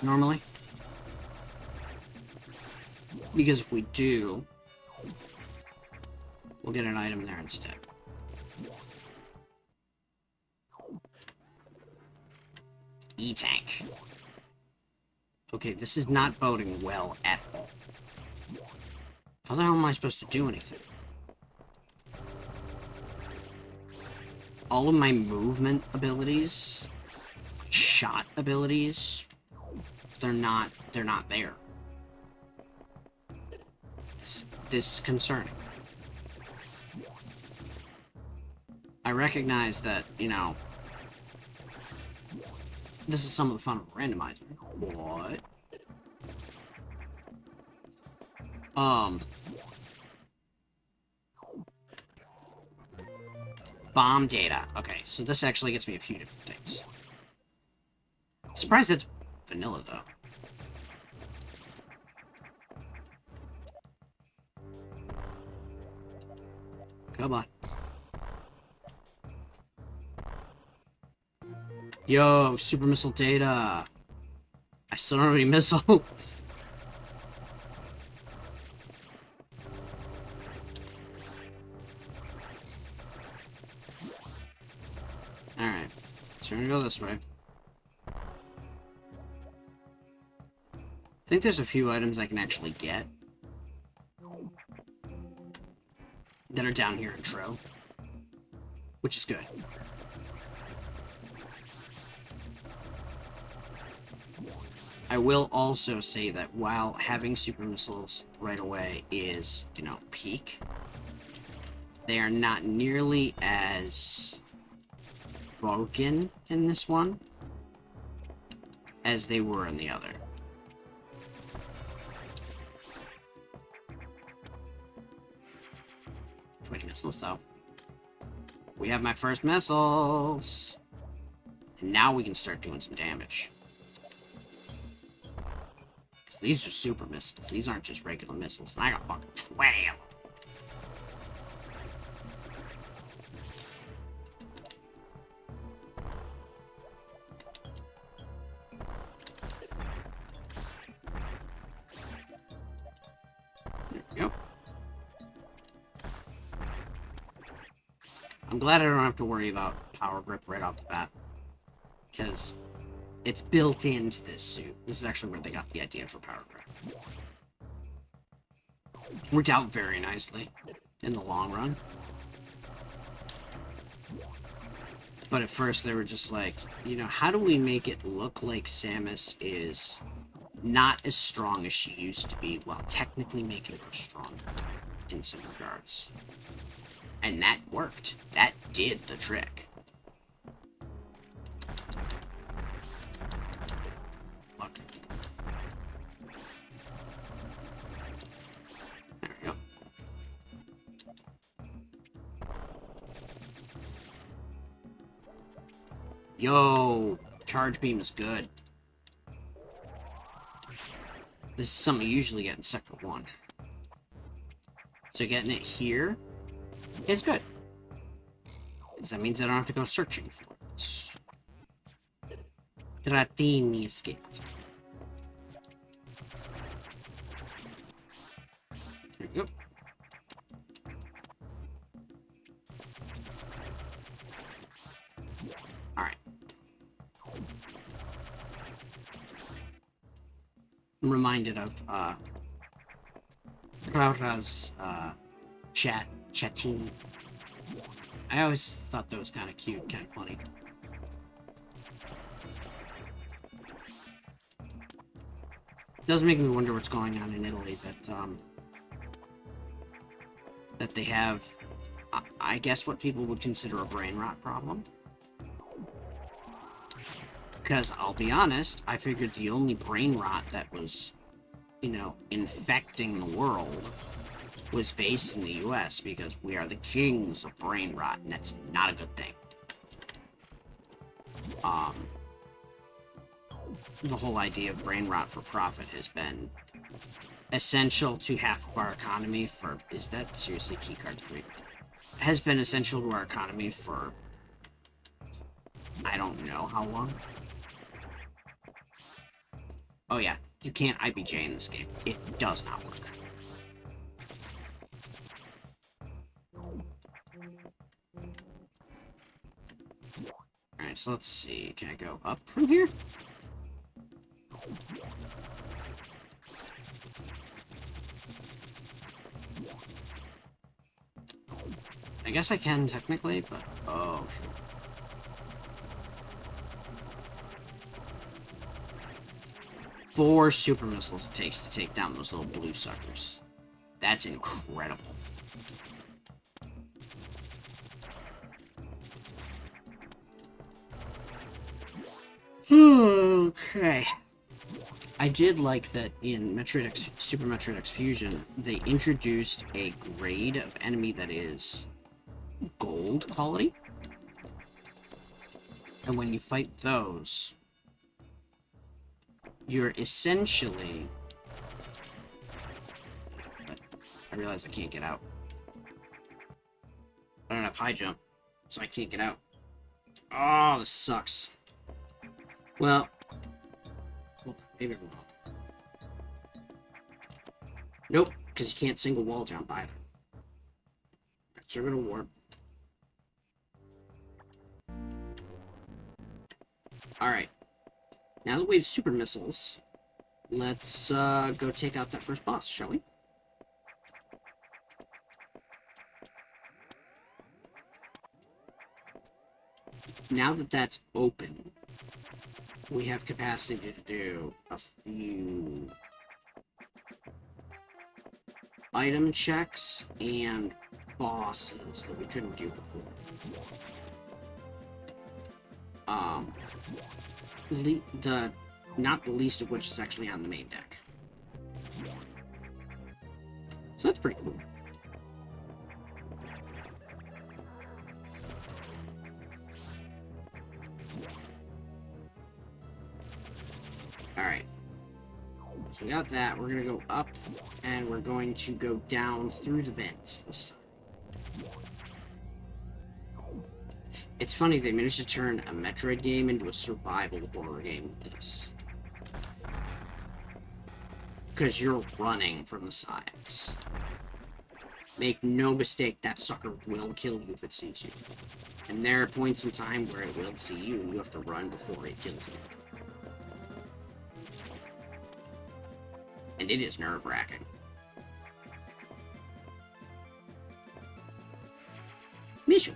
Normally. Because if we do, we'll get an item there instead. E-tank. Okay, this is not boding well at all. How the hell am I supposed to do anything? All of my movement abilities, shot abilities, they're not there. This is concerning. I recognize that, you know, this is some of the fun of randomizer. What? Bomb data. Okay, so this actually gets me a few different things. Surprised it's vanilla, though. Come on. Yo, super missile data. I still don't have any missiles. Alright. So we're gonna go this way. I think there's a few items I can actually get that are down here in Tro, which is good. I will also say that while having super missiles right away is, you know, peak, they are not nearly as broken in this one as they were in the other. 20 missiles, though. We have my first missiles. And now we can start doing some damage. Because these are super missiles. These aren't just regular missiles. And I got fucking 20 of them. There we go. I'm glad I don't have to worry about power grip right off the bat. Because it's built into this suit. This is actually where they got the idea for power grip. Worked out very nicely in the long run. But at first they were just like, you know, how do we make it look like Samus is not as strong as she used to be, while technically making her stronger in some regards. And that worked. That did the trick. Yo, charge beam is good. This is something you usually get in Sector 1. So getting it here is good. Because that means I don't have to go searching for it. Trattini escaped. There we go. Alright. I'm reminded of Raura's chatting. I always thought that was kind of cute, kind of funny. It does make me wonder what's going on in Italy that they have, I guess, what people would consider a brain rot problem. Because I'll be honest, I figured the only brain rot that was, you know, infecting the world was based in the US, because we are the kings of brain rot, and that's not a good thing. The whole idea of brain rot for profit has been essential to half of our economy for... Is that seriously keycard 3? Has been essential to our economy for... I don't know how long. Oh yeah, you can't IBJ in this game. It does not work. Alright, so let's see. Can I go up from here? I guess I can technically, but... Oh, sure. Four super missiles it takes to take down those little blue suckers. That's incredible. Okay. I did like that in Super Metroid X Fusion, they introduced a grade of enemy that is gold quality. And when you fight those, you're essentially... But I realize I can't get out. I don't have high jump, so I can't get out. Oh, this sucks. Well, maybe I'm wrong. Nope, because you can't single wall jump either. That's a little warp. Alright. Now that we have super missiles, let's go take out that first boss, shall we? Now that that's open, we have capacity to do a few item checks and bosses that we couldn't do before. Not the least of which is actually on the main deck. So that's pretty cool. Alright. So we got that. We're gonna go up, and we're going to go down through the vents this time. It's funny, they managed to turn a Metroid game into a survival horror game with this. Because you're running from the sides. Make no mistake, that sucker will kill you if it sees you. And there are points in time where it will see you, and you have to run before it kills you. And it is nerve-wracking. Mission.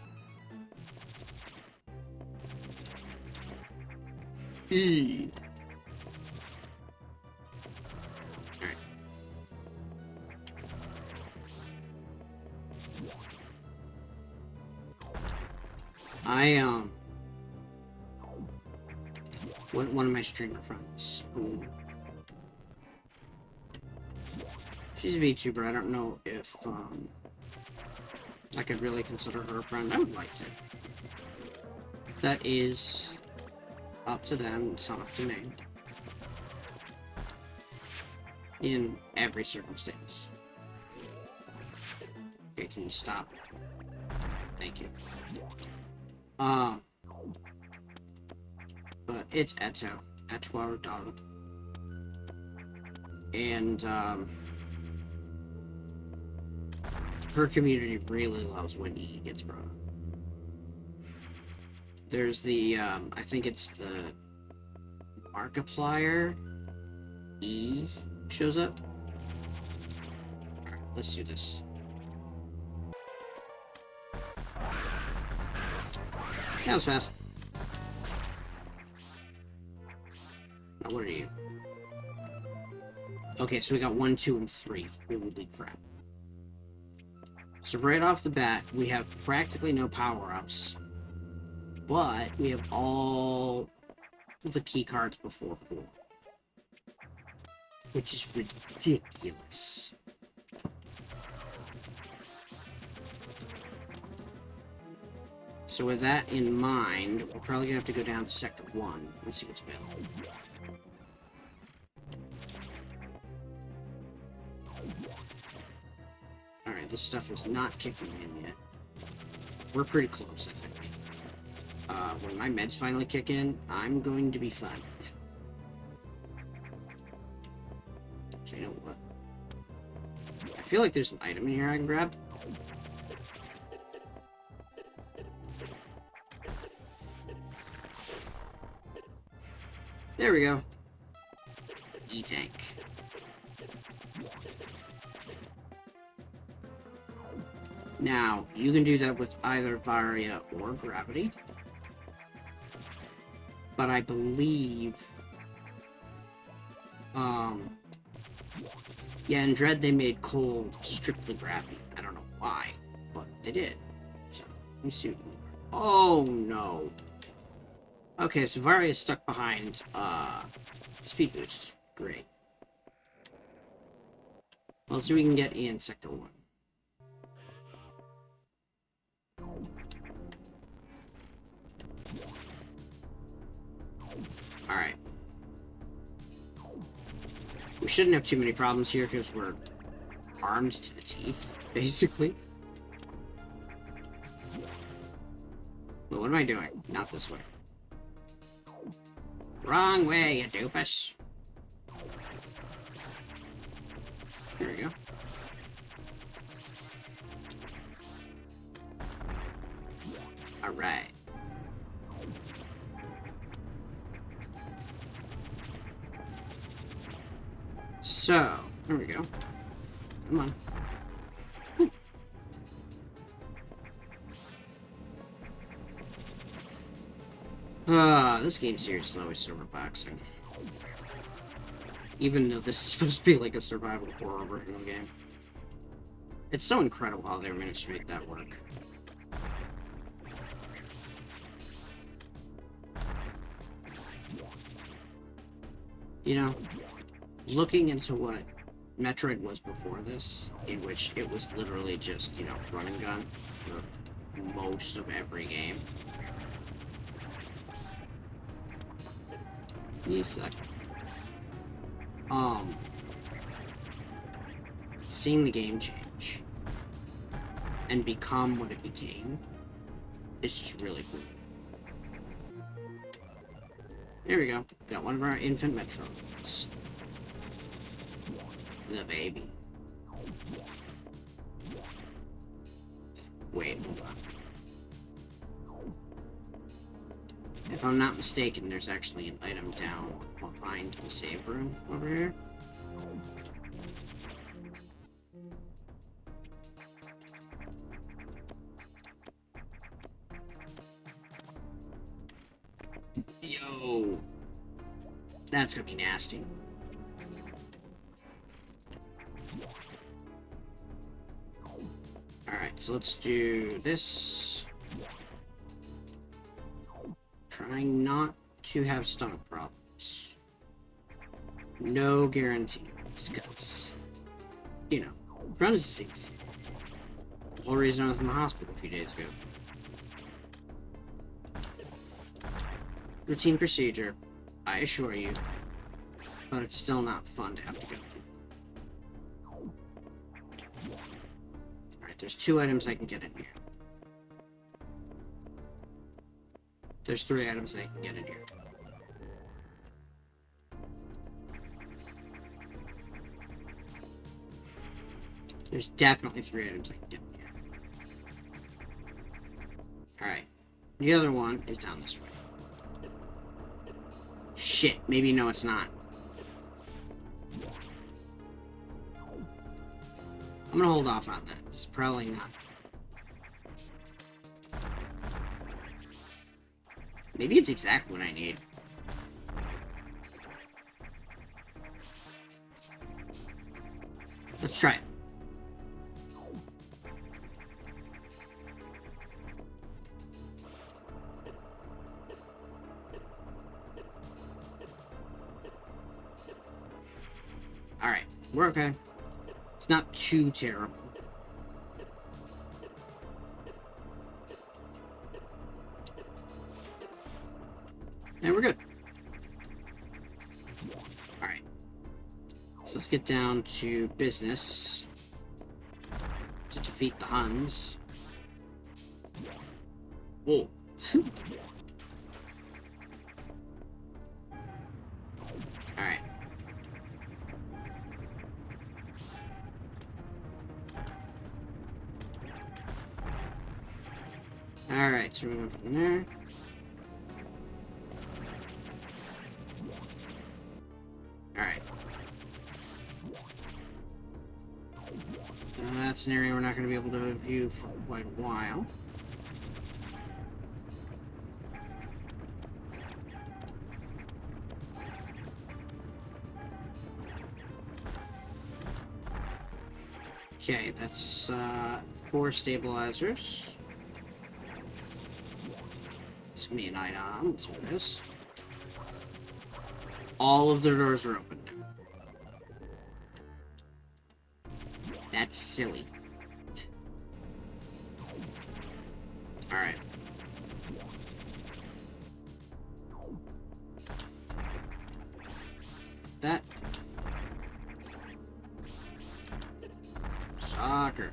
Alright. One of my streamer friends, who... She's a VTuber, I don't know if, I could really consider her a friend. I would like to. That is up to them, it's not up to me. In every circumstance. Okay, can you stop? Thank you. But it's Eduardo. And, her community really loves when E gets brought up. There's the, I think it's the Markiplier E shows up. Alright, let's do this. That was fast. Now, what are you? Okay, so we got 1, 2, and 3. Holy crap. So right off the bat, we have practically no power-ups. But we have all the key cards before 4. Which is ridiculous. So with that in mind, we're probably gonna have to go down to Sector 1 and see what's available. Alright, this stuff is not kicking in yet. We're pretty close, I think. When my meds finally kick in, I'm going to be fine. So you know what? I feel like there's an item in here I can grab. There we go. E-tank. Now, you can do that with either Varia or Gravity. But I believe... yeah, in Dread they made Cold strictly Gravity. I don't know why, but they did. So, let me see. Oh, no. Okay, so Varia is stuck behind, Speed Boost. Great. Well, let's see what we can get in Sector 1. Alright. We shouldn't have too many problems here because we're armed to the teeth, basically. Well, what am I doing? Not this way. Wrong way, you doofus. There we go. Alright. So, there we go. Come on. This game series is always so relaxing. Even though this is supposed to be like a survival horror version of the game. It's so incredible how they managed to make that work. You know, looking into what Metroid was before this, in which it was literally just, you know, run and gun for most of every game. You suck. Seeing the game change and become what it became is just really cool. There we go. Got one of our infant Metroids. The baby. Wait, hold on. If I'm not mistaken, there's actually an item down behind the save room over here. Yo! That's gonna be nasty. Alright, so let's do this. Trying not to have stomach problems. No guarantees, because, you know, Crohn's disease. The whole reason I was in the hospital a few days ago. Routine procedure, I assure you. But it's still not fun to have to go through. Alright, there's 2 items I can get in here. There's 3 items I can get in here. There's definitely 3 items I can get in here. Alright. The other one is down this way. Shit, maybe no it's not. I'm gonna hold off on that. It's probably not. Maybe it's exactly what I need. Let's try it. Alright, we're okay. It's not too terrible. And we're good. Alright. So let's get down to business. To defeat the Huns. Whoa. Alright. Alright, so we're going from there. Alright. That's an area we're not going to be able to view for quite a while. Okay, that's 4 stabilizers. It's gonna be an item. That's what it is. All of the doors are open. That's silly. Alright. That. Soccer.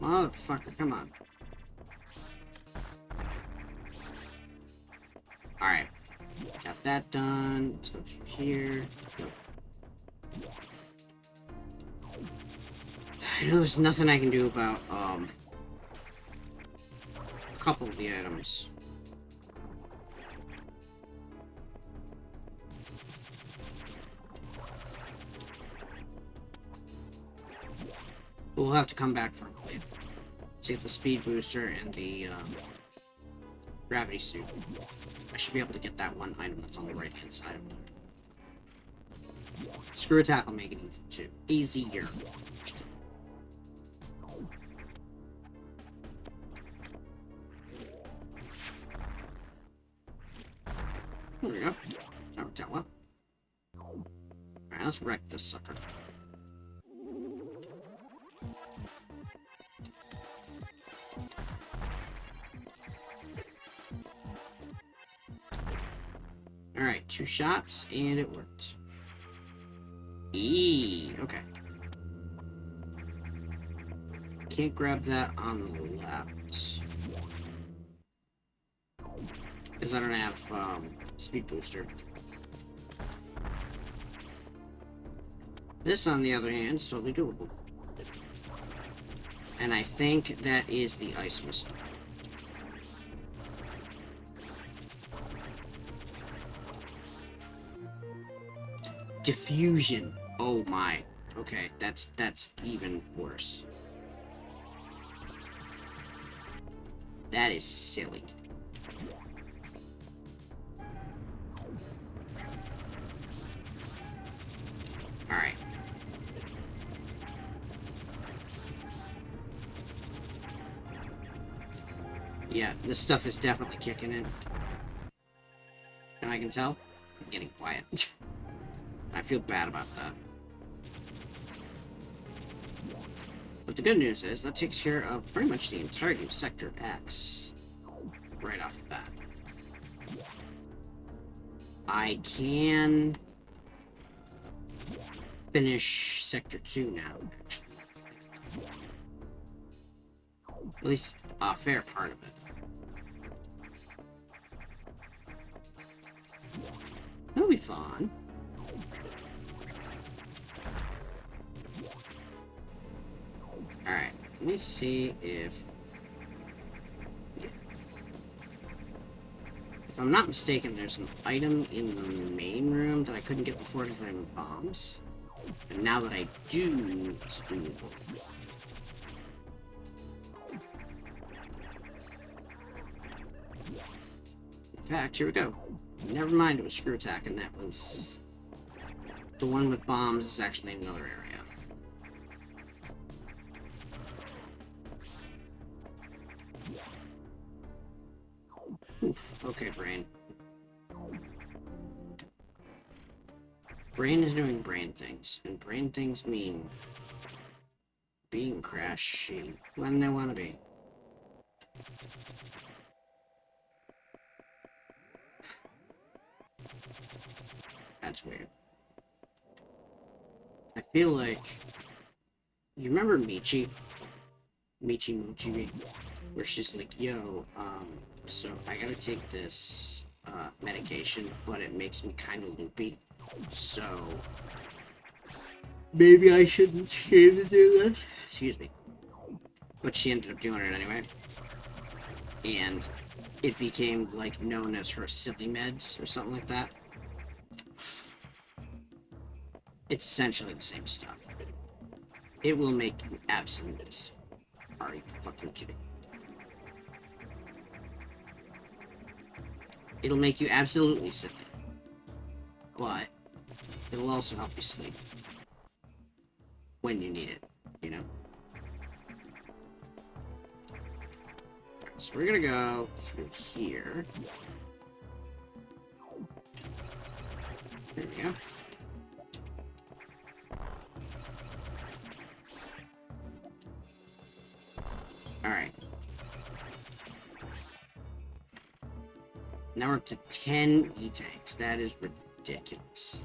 Motherfucker, come on. Alright. Got that done. Let's go through here. Nope. I know there's nothing I can do about, a couple of the items. We'll have to come back for a later. To get the speed booster and the gravity suit. I should be able to get that one item that's on the right hand side of it. Screw attack will make it easy too. Easier. There we go. That worked out well. Alright, let's wreck this sucker. Alright, 2 shots, and it worked. Okay. Can't grab that on the left. Because I don't have, speed booster. This, on the other hand, is totally doable. And I think that is the ice missile. Diffusion. Oh my. Okay, that's even worse. That is silly. Alright. Yeah, this stuff is definitely kicking in. And I can tell I'm getting quiet. I feel bad about that. But the good news is that takes care of pretty much the entirety of Sector X. right off the bat. I can finish Sector 2 now, actually. At least a fair part of it. That'll be fun. Alright, let me see if I'm not mistaken, there's an item in the main room that I couldn't get before because I have bombs. And now that I do, it's doable. In fact, here we go. Never mind, it was screw attack, and that was... The one with bombs is actually in another area. Oof. Okay, brain. Brain is doing brain things, and brain things mean being crashy when they want to be. That's weird. I feel like... You remember Michi? Michi Muchi? Where she's like, yo, so I gotta take this, medication, but it makes me kind of loopy. So... maybe I shouldn't shave to do this? Excuse me. But she ended up doing it anyway. And it became, like, known as her silly meds, or something like that. It's essentially the same stuff. It will make you absolutely sick. Are you fucking kidding? It'll make you absolutely sick. But it'll also help you sleep. When you need it, you know? So we're gonna go through here. There we go. Alright. Now we're up to 10 E-tanks. That is ridiculous.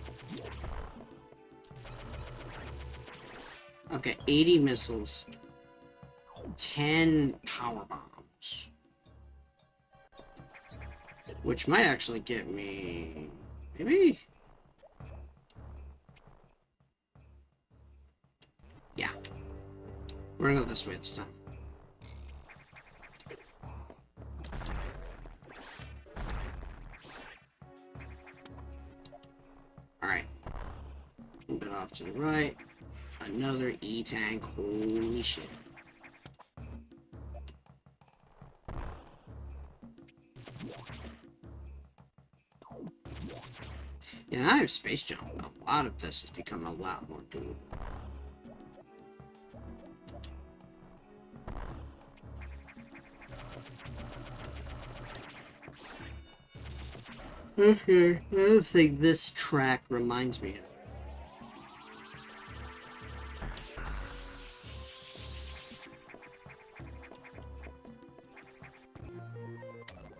Okay, 80 missiles. 10 power bombs. Which might actually get me... maybe? Yeah. We're gonna go this way this time. Alright. A bit off to the right. Another E-tank. Holy shit. Yeah, now I have space jump. A lot of this has become a lot more doable. Okay, another thing this track reminds me of.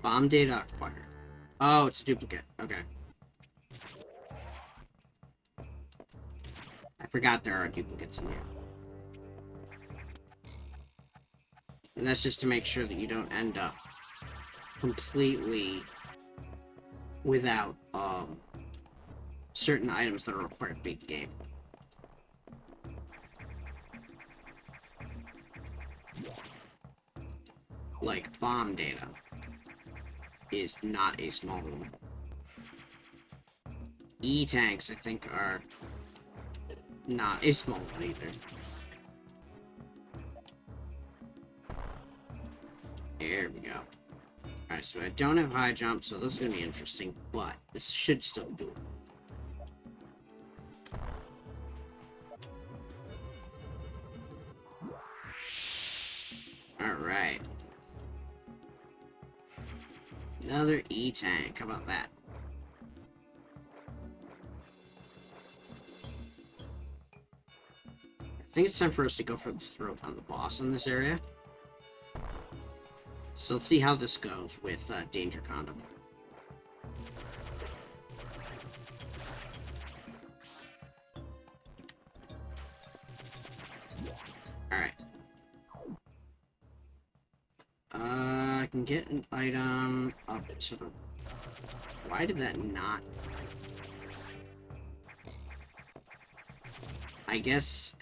Bomb data acquired. Oh, it's a duplicate. Okay. I forgot there are duplicates in here. And that's just to make sure that you don't end up completely without certain items that are required to beat the game. Like bomb data is not a small one. E-tanks, I think, are not a small one either. There we go. Alright, so I don't have high jump, so this is going to be interesting, but this should still do it. Alright. Another E-tank, how about that? I think it's time for us to go for the throat on the boss in this area. So let's see how this goes with Danger Condom. Alright. I can get an item up to the... Why did that not... I guess,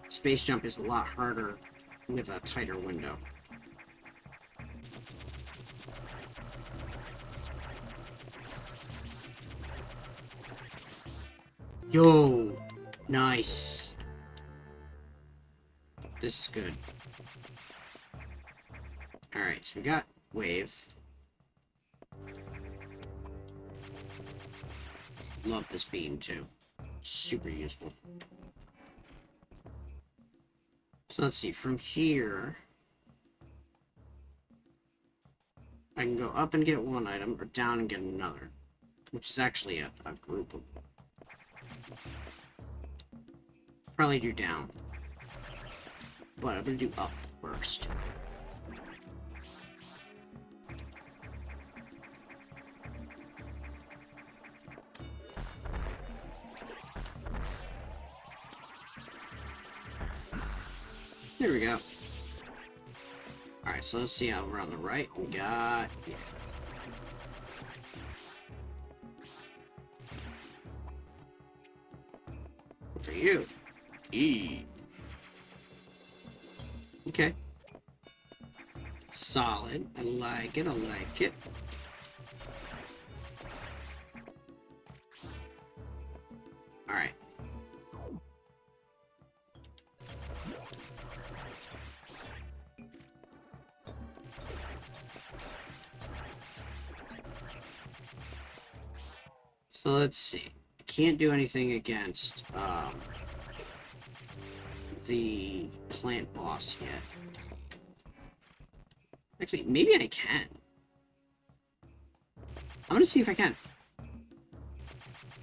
space jump is a lot harder with a tighter window. Yo! Nice! This is good. Alright, so we got wave. Love this beam too. Super useful. So let's see, from here I can go up and get one item, or down and get another. Which is actually a group of... Probably do down. But I'm gonna do up first. There we go. Alright, so let's see how we're on the right. We got... Yeah. What are you? E. Okay. Solid. I like it, I like it. Alright. So let's see. I can't do anything against the plant boss yet. Actually, maybe I can. I'm gonna see if I can.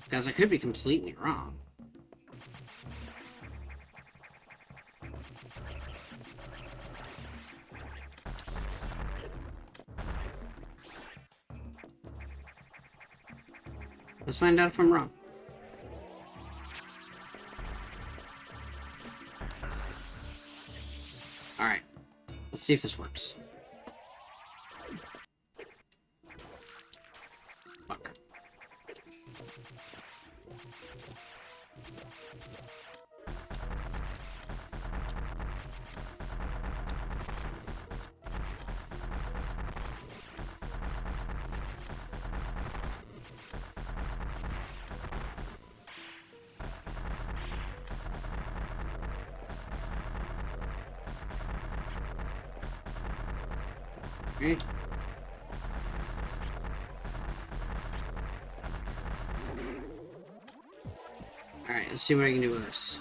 Because I could be completely wrong. Let's find out if I'm wrong. Alright. Let's see if this works. Fuck. Okay. Alright, let's see what I can do with this.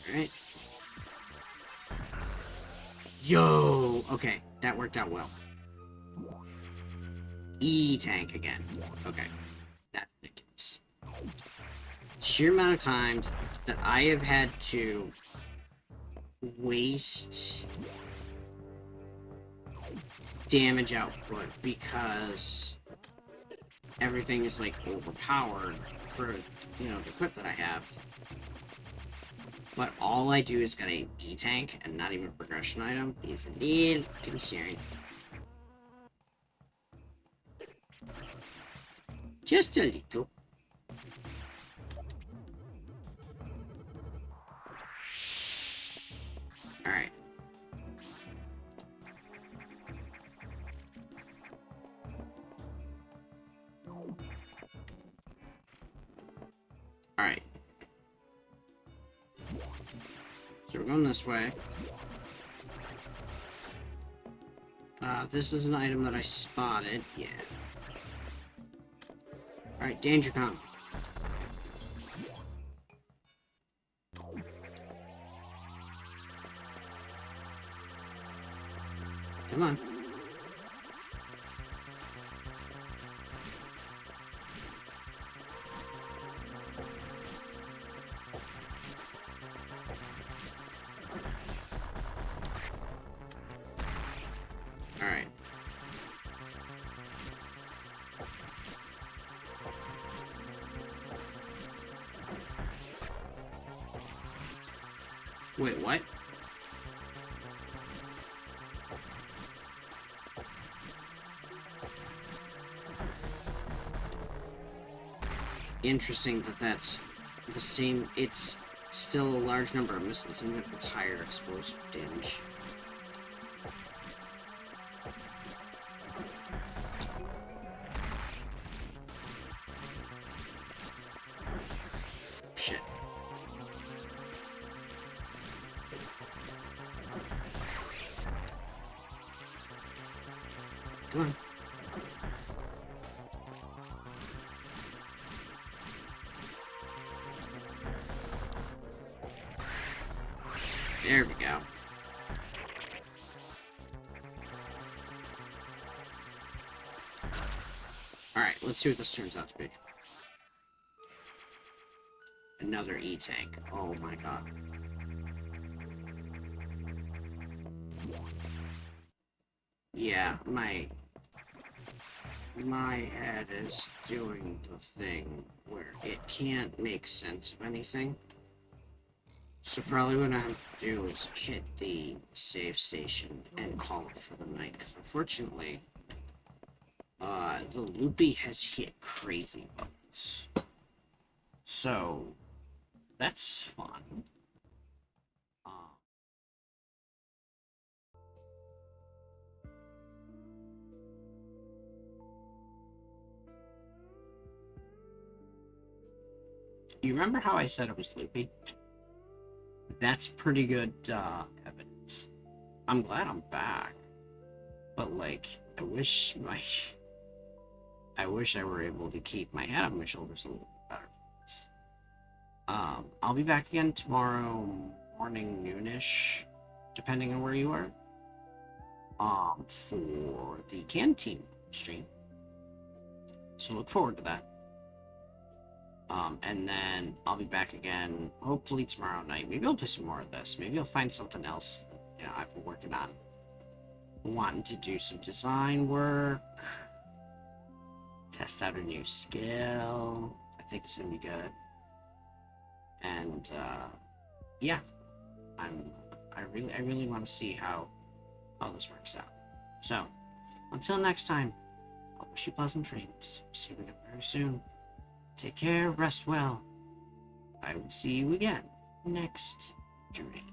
Alright. Yo! Okay, that worked out well. E-tank again. Okay. That's ridiculous. Sheer amount of times that I have had to waste damage output because everything is like overpowered for, you know, the equip that I have. But all I do is get an E-tank and not even a progression item is a little concerning. Just a little. Alright. Alright. So we're going this way. This is an item that I spotted. Yeah. Alright, danger come. Come on. Alright. Wait, what? Interesting that that's the same. It's still a large number of missiles, even if it's higher explosive damage. Shit. Come on. There we go. Alright, let's see what this turns out to be. Another E-tank. Oh my god. Yeah, my head is doing the thing where it can't make sense of anything. So probably what I have to do is hit the save station and call it for the night. Because unfortunately, the loopy has hit crazy buttons. So that's fun. You remember how I said it was loopy? That's pretty good evidence. I'm glad I'm back. But like, I wish I were able to keep my head on my shoulders a little bit better for this. I'll be back again tomorrow morning, noonish, depending on where you are. For the canteen stream. So look forward to that. And then I'll be back again, hopefully tomorrow night. Maybe I'll play some more of this. Maybe I'll find something else, you know, I've been working on. Wanting to do some design work. Test out a new skill. I think it's gonna be good. And, yeah. I really want to see how this works out. So, until next time, I wish you pleasant dreams. See you again very soon. Take care, rest well. I will see you again next dream.